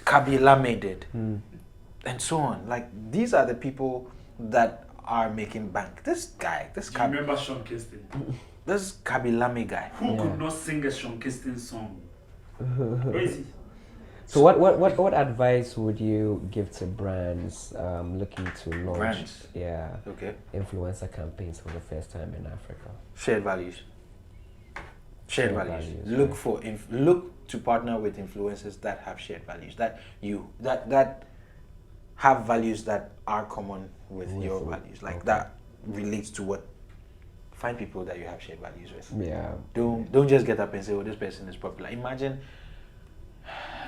Kabilame did, and so on. Like, these are the people that are making bank. This guy, Do you remember Sean Kingston? this Kabilame guy. Who could not sing a Sean Kingston song? Where is he? So what advice would you give to brands looking to launch influencer campaigns for the first time in Africa? Shared values. Shared values. Look to partner with influencers that have shared values. That have values that are common with your values. Like that relates to what. Find people that you have shared values with. Yeah. Don't just get up and say, "Oh, this person is popular." Imagine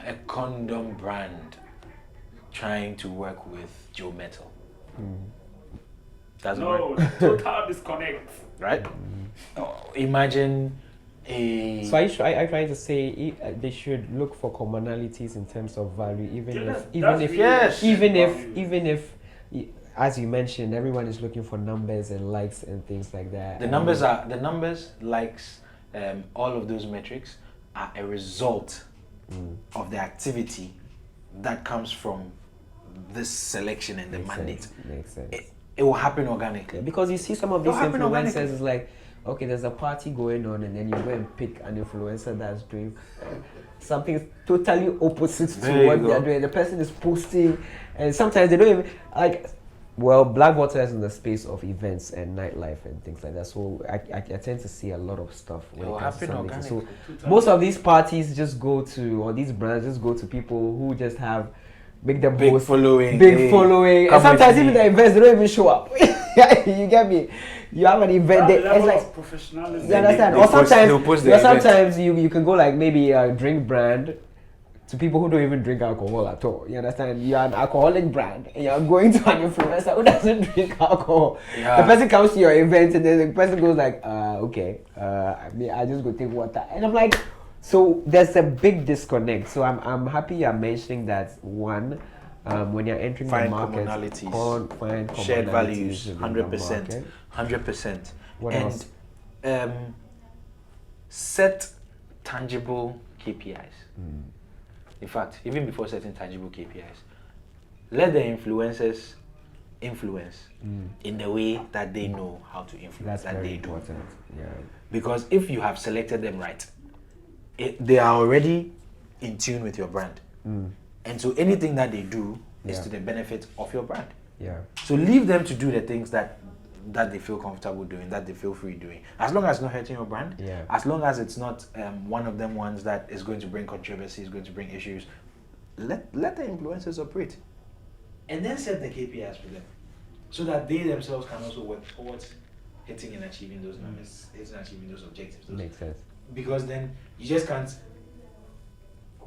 a condom brand trying to work with Joe Metal. Doesn't work. Total disconnect. Right? Imagine a... So I trying to say they should look for commonalities in terms of value, even if as you mentioned, everyone is looking for numbers and likes and things like that. The numbers, likes, all of those metrics are a result of the activity that comes from this selection and the mandate. Makes sense. It will happen organically. Because you see some of these influencers is like, okay, there's a party going on, and then you go and pick an influencer that's doing something totally opposite to what they're doing. The person is posting, and sometimes they don't even like. Well, Blacvolta is in the space of events and nightlife and things like that. So I tend to see a lot of stuff when it comes to something. So most of these parties just go to, or these brands just go to people who just have make the big most following, big following, and sometimes even the events they don't even show up. You get me? You have an event, it's like professionalism. you understand? Or sometimes you can go like maybe a drink brand to people who don't even drink alcohol at all. You understand? You're an alcoholic brand and you're going to an influencer who doesn't drink alcohol. Yeah. The person comes to your event and then the person goes like, okay, I just go take water. And I'm like, so there's a big disconnect. So I'm happy you're mentioning that one, when you're entering find the market, commonalities, find shared values, within the 100%, market. 100%. What and else? Set tangible KPIs. In fact, even before setting tangible KPIs, let the influencers influence in the way that they know how to influence. That's very important. Yeah. Because if you have selected them right, they are already in tune with your brand. And so anything that they do is to the benefit of your brand. Yeah. So leave them to do the things that they feel comfortable doing, that they feel free doing. As long as it's not hurting your brand, as long as it's not one of them ones that is going to bring controversy, is going to bring issues, let the influencers operate. And then set the KPIs for them, so that they themselves can also work towards hitting and achieving those numbers, hitting and achieving those objectives. Makes sense. Because then you just can't.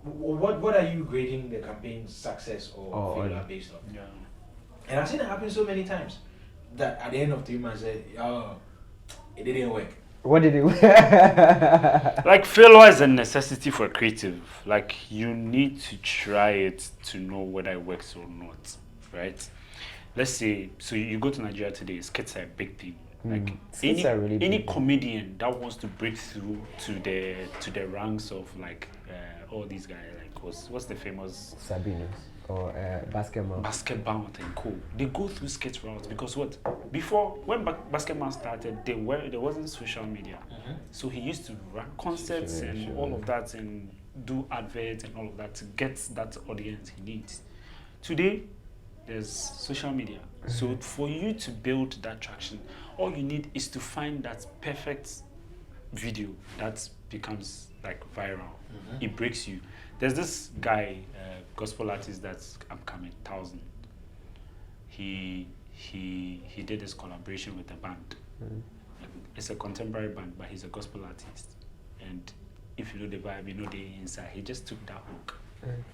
What are you grading the campaign's success or failure based on? Yeah. And I've seen it happen so many times that at the end of 3 months, oh, it didn't work. What did it work? Like failure is a necessity for creative. Like you need to try it to know whether it works or not, right? Let's say, so you go to Nigeria today, skits are a big thing. Like Skits are really any big. comedian that wants to break through to the ranks of like all these guys, like what's the famous Sabinos or basketball. Basketball and co. They go through sketch routes because what? Before when basketball started, there wasn't social media, so he used to run concerts and all of that and do adverts and all of that to get that audience he needs. Today, there's social media, so for you to build that traction, all you need is to find that perfect video that becomes like viral. It breaks you. There's this guy, gospel artist that's upcoming, 1000. He did this collaboration with a band. It's a contemporary band, but he's a gospel artist. And if you know the vibe, you know the inside. He just took that hook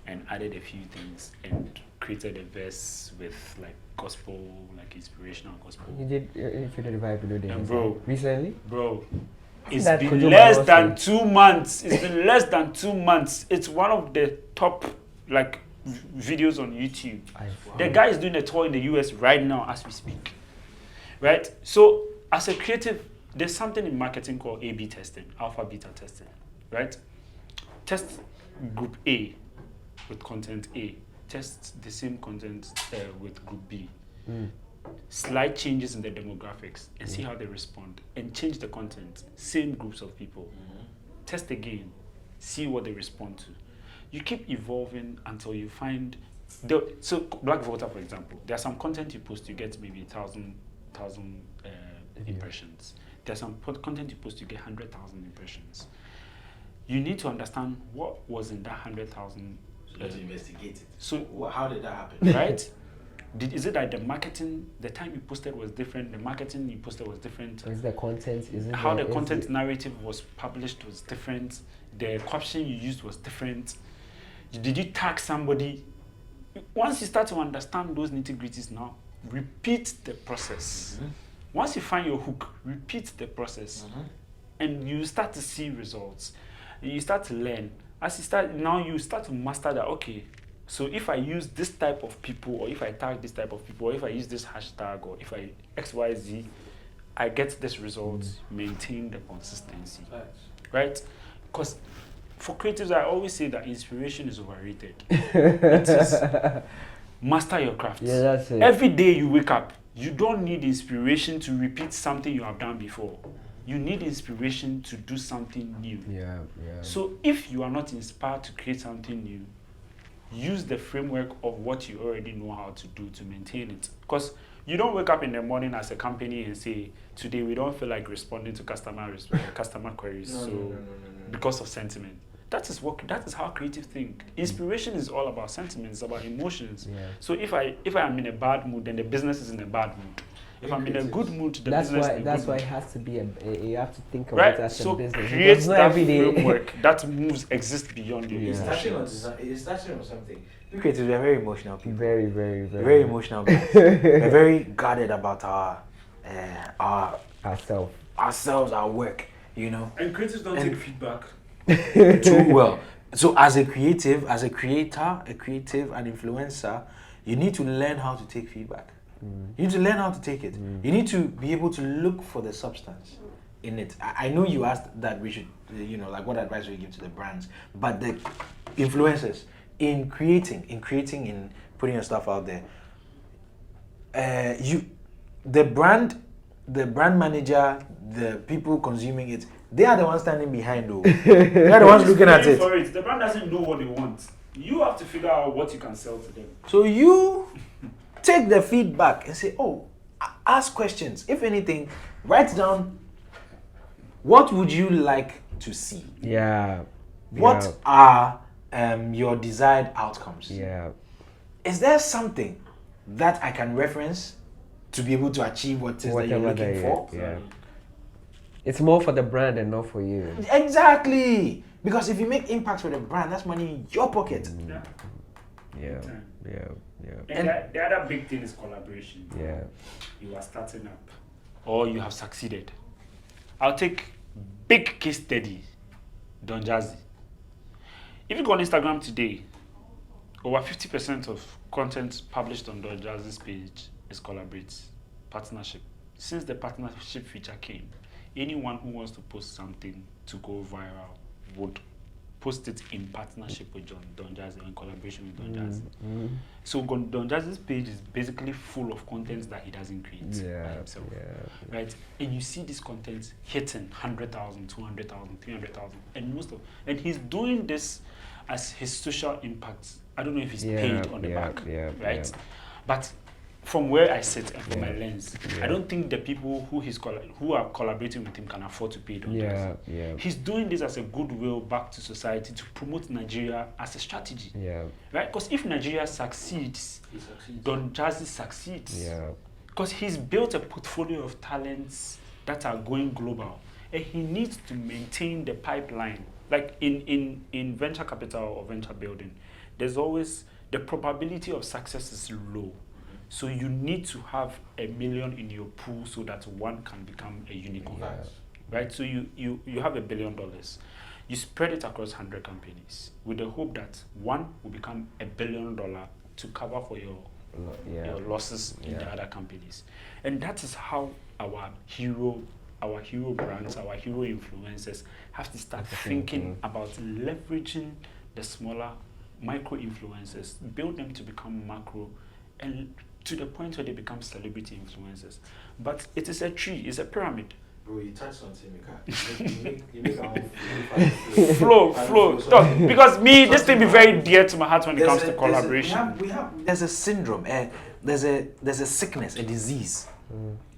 and added a few things and created a verse with like gospel, like inspirational gospel. You did, if you did the vibe, you know the And bro, recently? Bro, it's That been Kojo less Baba than was 2 months. It's been less than 2 months. It's one of the top like videos on YouTube. The guy is doing a tour in the US right now as we speak. Right? So as a creative, there's something in marketing called A/B testing, alpha beta testing. Right? Test group A with content A. Test the same content with group B. Slight changes in the demographics and see how they respond, and change the content. Same groups of people. Test again, see what they respond to. You keep evolving until you find so Blacvolta, for example, there's some content you post, you get maybe 1,000 impressions. There's some content you post, you get 100,000 impressions. You need to understand what was in that 100,000. To investigate it. So how did that happen? Right? Is it that the marketing, the time you posted was different, the marketing you posted was different? Is the content, How the content narrative was published was different, the caption you used was different. Did you tag somebody? Once you start to understand those nitty-gritties now, repeat the process. Once you find your hook, repeat the process. And you start to see results. You start to learn. As you start, now you start to master that, okay, so if I use this type of people, or if I tag this type of people, or if I use this hashtag, or if I XYZ, I get this result, maintain the consistency. Right? Because for creatives, I always say that inspiration is overrated. It is master your craft. Yeah, that's it. Every day you wake up, you don't need inspiration to repeat something you have done before. You need inspiration to do something new. Yeah. So if you are not inspired to create something new, use the framework of what you already know how to do to maintain it. Because You don't wake up in the morning as a company and say, today we don't feel like responding to customer queries. No. Because of sentiment. That is how creative think. Inspiration is all about sentiment, it's about emotions. Yeah. So if I am in a bad mood, then the business is in a bad mood. If I'm in a good mood, the that's business why is in a that's good why mood. it has to be you have to think of Right? it as So a business. create It's not that every day. framework that moves exist beyond your It's Yeah. touching on something. We creatives are very emotional people. Very, very, very, Very emotional guys. We're very guarded about ourselves, our work, you know. And creatives don't take feedback. Too well. So as a creative, as a creator, an influencer, you need to learn how to take feedback. You need to learn how to take it. You need to be able to look for the substance in it. I know you asked that we should, like what advice we give to the brands, but the influencers in creating, in putting your stuff out there, the brand manager, the people consuming it, they are the ones standing behind, though. They are the ones looking at it. The brand doesn't know what they want. You have to figure out what you can sell to them. So you take the feedback and say, ask questions. If anything, write down, what would you like to see? Yeah. What are your desired outcomes? Yeah. Is there something that I can reference to be able to achieve what it is that you're looking for? Yeah. It's more for the brand and not for you. Exactly. Because if you make impacts for the brand, that's money in your pocket. Yeah. And the other big thing is collaboration. Yeah. You are starting up or you have succeeded. I'll take big case study, Don Jazzy. If you go on Instagram today, over 50% of content published on Don Jazzy's page is partnership. Since the partnership feature came, anyone who wants to post something to go viral would post it in partnership with Don Jazzy or in collaboration with Don Jazzy. So Don Jazzy's page is basically full of content that he doesn't create by himself. Right? And you see this content hitting 100,000, 200,000, 300,000, and he's doing this as his social impact. I don't know if he's paid on the back, right? But from where I sit and from my lens, I don't think the people who are collaborating with him can afford to pay Don Jazzy. He's doing this as a goodwill back to society to promote Nigeria as a strategy. Right? Because if Nigeria succeeds, Don Jazzy succeeds. Because he's built a portfolio of talents that are going global. And he needs to maintain the pipeline. Like in venture capital or venture building, there's always the probability of success is low. So you need to have $1 million in your pool so that one can become a unicorn, right? So you have $1 billion. You spread it across 100 companies with the hope that one will become $1 billion to cover for your losses in the other companies. And that is how our hero brands, our hero influencers have to start thinking about leveraging the smaller micro influencers, build them to become macro, and to the point where they become celebrity influencers. But it is a tree, it's a pyramid. Bro, you touched something, you make our own flow. Because this thing be very dear to my heart when it comes to collaboration. There's a syndrome, there's a sickness, a disease,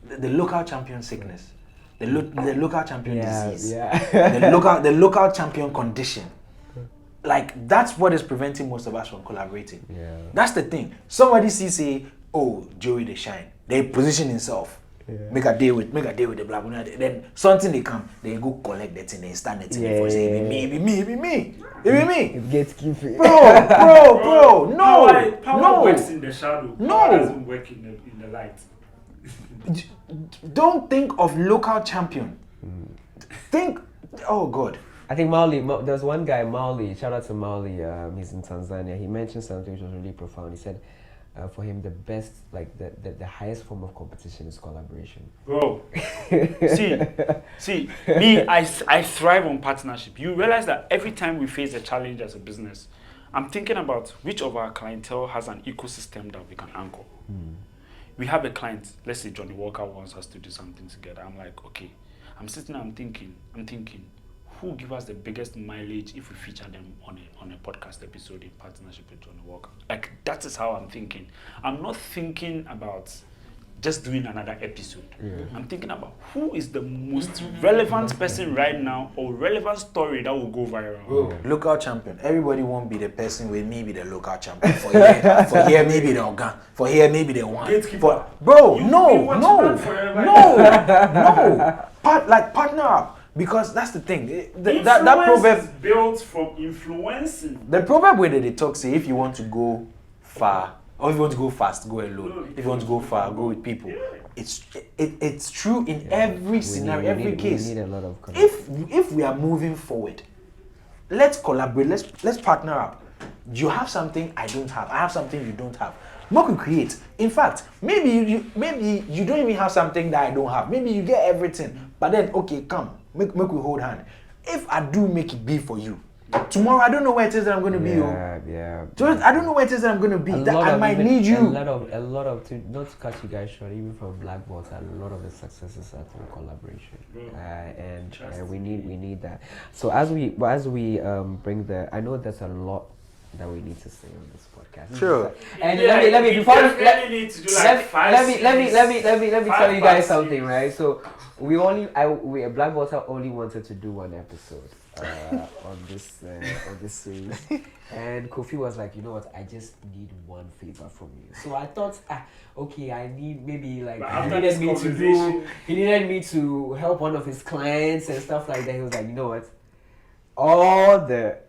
the local champion sickness, the local champion disease, the local champion condition. Like, that's what is preventing most of us from collaborating. That's the thing. Somebody say, Joey they shine. They position himself. Make a deal with the Blacvolta. Then something they come, they go collect that thing, they stand it for say, it be me. It gets keeping. Bro, no. Power works in the shadow. No. Power doesn't work in the light. Don't think of local champion. Think, oh God. I think there's one guy, Mauli, shout out to Mauli, he's in Tanzania. He mentioned something which was really profound. He said, for him, the best, like the highest form of competition is collaboration. Bro, see, me, I thrive on partnership. You realize that every time we face a challenge as a business, I'm thinking about which of our clientele has an ecosystem that we can anchor. We have a client, let's say Johnny Walker wants us to do something together. I'm like, okay, I'm sitting there, I'm thinking, who give us the biggest mileage if we feature them on a podcast episode in partnership with Johnny Walker? Like, that is how I'm thinking. I'm not thinking about just doing another episode. I'm thinking about who is the most relevant person right now or relevant story that will go viral. Local champion. Everybody won't be the person with maybe the local champion. For here maybe the organ. For here maybe the one. Gatekeeper. Bro, no. Partner up. Because that's the thing. That proverb is built from influencing. The proverb where they talk say if you want to go far or if you want to go fast, go alone. If you want to go far, go with people. It's true in every scenario, every case. We need a lot of if we are moving forward, let's collaborate. Let's partner up. You have something I don't have. I have something you don't have. What we create. In fact, maybe you don't even have something that I don't have. Maybe you get everything. But then okay, come. Make we hold hand. If I do make it be for you, tomorrow I don't know where it is that I'm going to be. I don't know where it is that I'm going to be. I might need you. A lot of not to cut you guys short, even from Blacvolta, a lot of the successes are through collaboration, and we need that. So as we bring the, I know there's a lot that we need to say on this podcast. Sure. And let me tell you guys something, right? So Blacvolta only wanted to do one episode on this series, and Kofi was like, you know what, I just need one favor from you. So I thought, okay, I need maybe like he needed me to help one of his clients and stuff like that. He was like, you know what, all the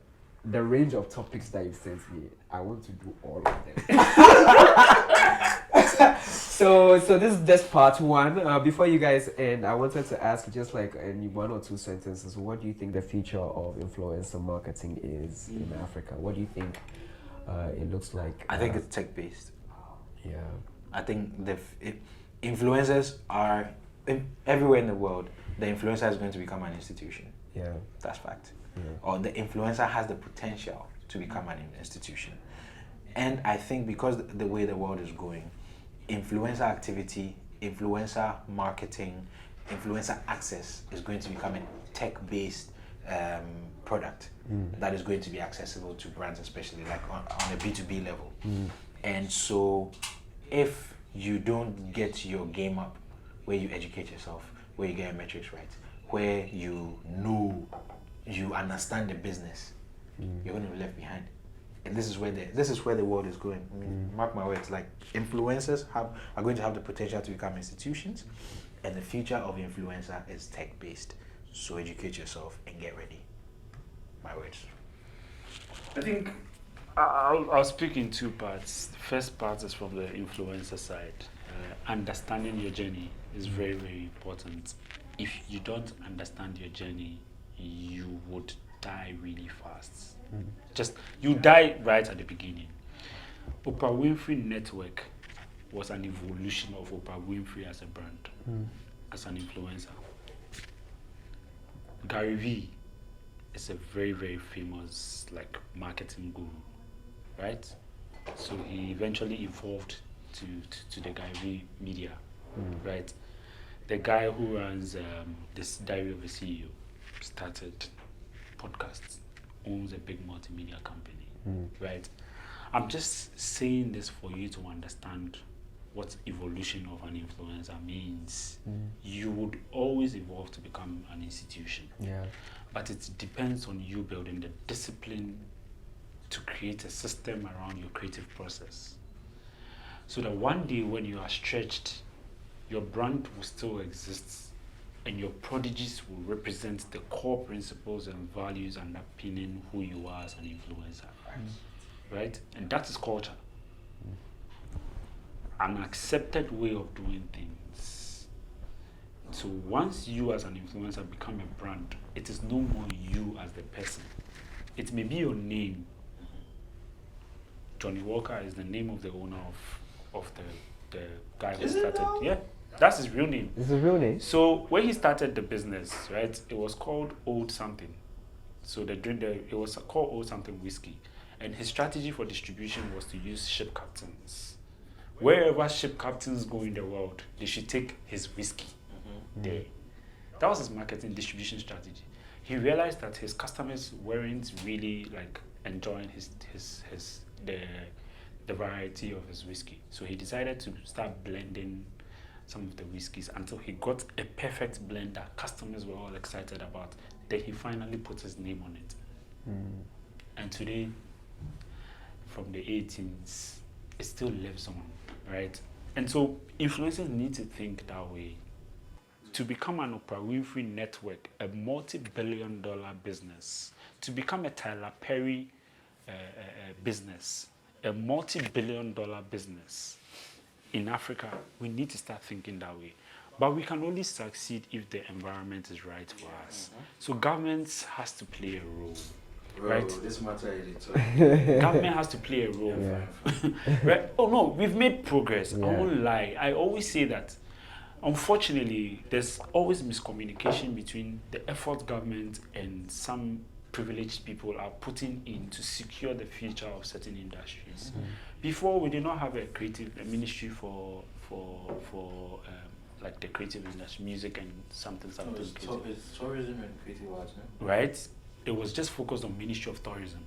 range of topics that you sent me, I want to do all of them. So this is just part one. Before you guys end, I wanted to ask just like in one or two sentences, what do you think the future of influencer marketing is in Africa? What do you think it looks like? I think it's tech-based. Yeah. I think influencers are everywhere in the world. The influencer is going to become an institution. Yeah. That's fact. Yeah. Or the influencer has the potential to become an institution. And I think because the way the world is going, influencer activity, influencer marketing, influencer access is going to become a tech-based product that is going to be accessible to brands, especially like on a B2B level. And so if you don't get your game up, where you educate yourself, where you get your metrics right, where you understand the business, you're going to be left behind. And this is where the world is going. I mean, mark my words, like influencers are going to have the potential to become institutions, and the future of influencer is tech-based. So educate yourself and get ready. My words. I think I'll speak in two parts. The first part is from the influencer side. Understanding your journey is very, very important. If you don't understand your journey, you would die really fast. You die right at the beginning. Oprah Winfrey Network was an evolution of Oprah Winfrey as a brand, as an influencer. Gary Vee is a very, very famous marketing guru, right? So he eventually evolved to the Gary Vee media, right? The guy who runs this Diary of a CEO started podcasts, owns a big multimedia company, right? I'm just saying this for you to understand what evolution of an influencer means. You would always evolve to become an institution. Yeah. But it depends on you building the discipline to create a system around your creative process. So that one day when you are stretched, your brand will still exist and your prodigies will represent the core principles and values underpinning who you are as an influencer. Right? And that is culture. An accepted way of doing things. So once you as an influencer become a brand, it is no more you as the person. It may be your name. Johnny Walker is the name of the owner of the guy who started. Yeah, that's his real name. It's a real name. So when he started the business, right, it was called Old Something. So it was called Old Something Whiskey. And his strategy for distribution was to use ship captains. Wherever ship captains go in the world, they should take his whiskey there. That was his marketing distribution strategy. He realized that his customers weren't really enjoying the variety of his whiskey. So he decided to start blending some of the whiskeys until he got a perfect blend that customers were all excited about. Then he finally put his name on it. And today, from the 18s, it still lives on, right? And so influencers need to think that way. To become an Oprah Winfrey Network, a multi-billion-dollar business, to become a Tyler Perry business, a multi-billion-dollar business in Africa, we need to start thinking that way. But we can only succeed if the environment is right for us. So government has to play a role. Right? This matter is Government has to play a role. Right? Oh no, we've made progress. I won't lie. I always say that. Unfortunately, there's always miscommunication between the effort government and some privileged people are putting in to secure the future of certain industries. Before, we did not have a ministry for like the creative industry, music and something. It's tourism and creative arts, no? Right? It was just focused on Ministry of Tourism.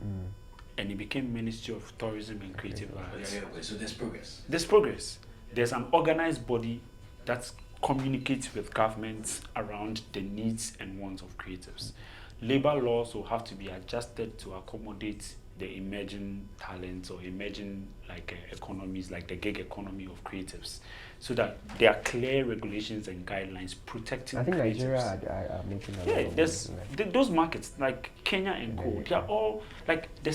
And it became Ministry of Tourism and Creative Arts. So there's progress. There's progress. There's an organized body that communicates with governments around the needs and wants of creatives. Labor laws will have to be adjusted to accommodate the emerging talents or emerging economies, like the gig economy of creatives, so that there are clear regulations and guidelines protecting creatives. I think Nigeria are making a lot of there's money. Those markets like Kenya and Co. They are all like the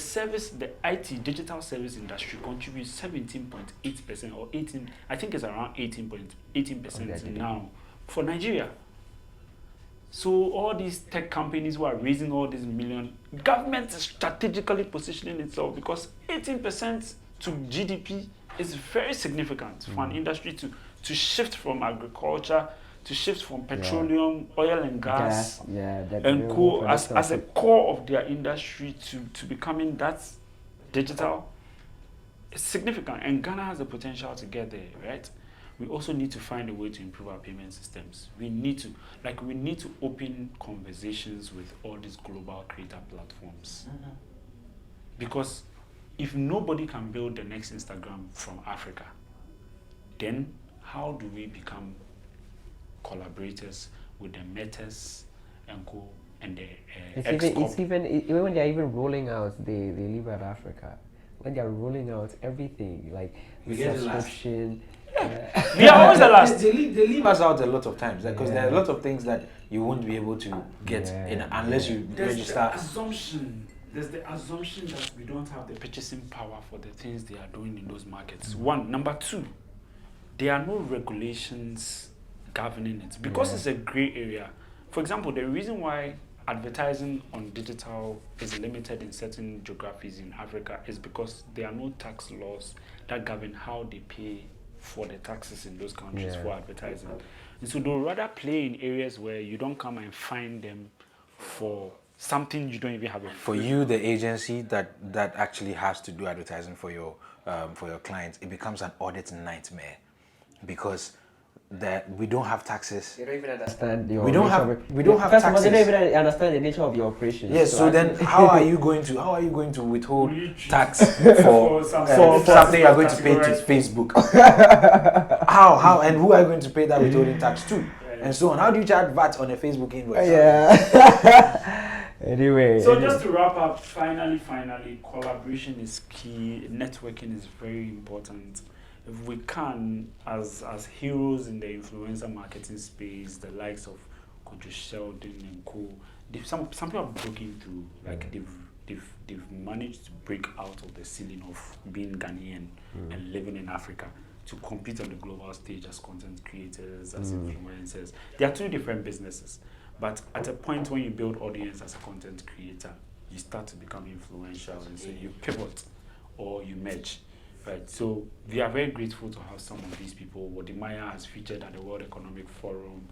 IT digital service industry contributes 17.8% or 18. I think it's around 18% now for Nigeria. So all these tech companies who are raising all these million, government is strategically positioning itself because 18% to GDP is very significant for an industry to shift from agriculture, to shift from petroleum, oil and gas, and co as a core of their industry to becoming that digital. It's significant, and Ghana has the potential to get there, right? We also need to find a way to improve our payment systems. We need to open conversations with all these global creator platforms. Because if nobody can build the next Instagram from Africa, then how do we become collaborators with the Metas and Co and the it's even when they're even rolling out, they leave out Africa. When they're rolling out everything, like we get subscription. We are always the last. They leave us out a lot of times because there are a lot of things that you won't be able to get in unless you register. There's the assumption that we don't have the purchasing power for the things they are doing in those markets. One. Number two, there are no regulations governing it because it's a gray area. For example, the reason why advertising on digital is limited in certain geographies in Africa is because there are no tax laws that govern how they pay for the taxes in those countries for advertising. And so they'll rather play in areas where you don't come and find them for something you don't even have. For you, the agency that actually has to do advertising for your clients, it becomes an audit nightmare because that we don't have taxes. They don't even understand your we don't have taxes. They don't even understand the nature of your operations. Yes, so then how are you going to withhold tax for something you are going to pay to Facebook? How and who are you going to pay that withholding tax to? And so on. How do you charge VAT on a Facebook invoice? Anyway. So just to wrap up, finally, collaboration is key. Networking is very important. If we can, as heroes in the influencer marketing space, the likes of Country Sheldon and Co, some people are breaking through. Like they've managed to break out of the ceiling of being Ghanaian and living in Africa to compete on the global stage as content creators, as influencers. There are two different businesses, but at a point when you build audience as a content creator, you start to become influential, and so you pivot or you merge. Right, so we are very grateful to have some of these people. Wodimaya has featured at the World Economic Forum,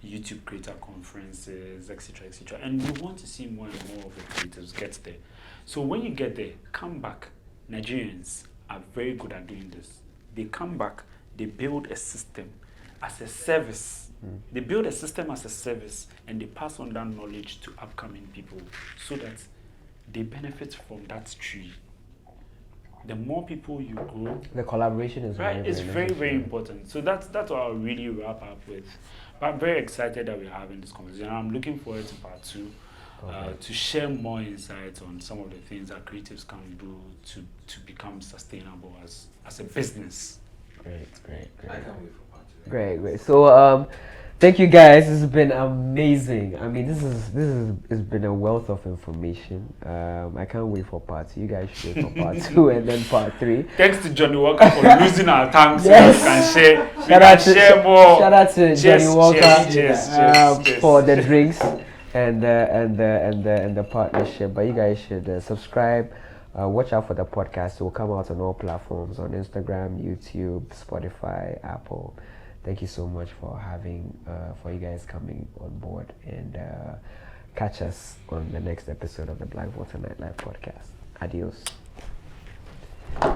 YouTube creator conferences, etc., etc. And we want to see more and more of the creators get there. So when you get there, come back. Nigerians are very good at doing this. They come back, they build a system as a service. They build a system as a service, and they pass on that knowledge to upcoming people so that they benefit from that tree. the more people you grow, the collaboration is right, very, it's very, very necessary. important. So that's what I'll really wrap up with. But I'm very excited that we're having this conversation. I'm looking forward to part 2. To share more insights on some of the things that creatives can do to become sustainable as a business. Great. I can't wait for part 2. Great. So thank you guys. This has been amazing. I mean, this has been a wealth of information. I can't wait for part 2. You guys should wait for part 2 and then part 3. Thanks to Johnny Walker for losing our tongues. Yes. So we can share more. Shout out to Johnny Walker cheers. for the drinks and the partnership. But you guys should subscribe. Watch out for the podcast. It will come out on all platforms, on Instagram, YouTube, Spotify, Apple. Thank you so much for for you guys coming on board, and catch us on the next episode of the Blacvolta Nightlife podcast. Adios.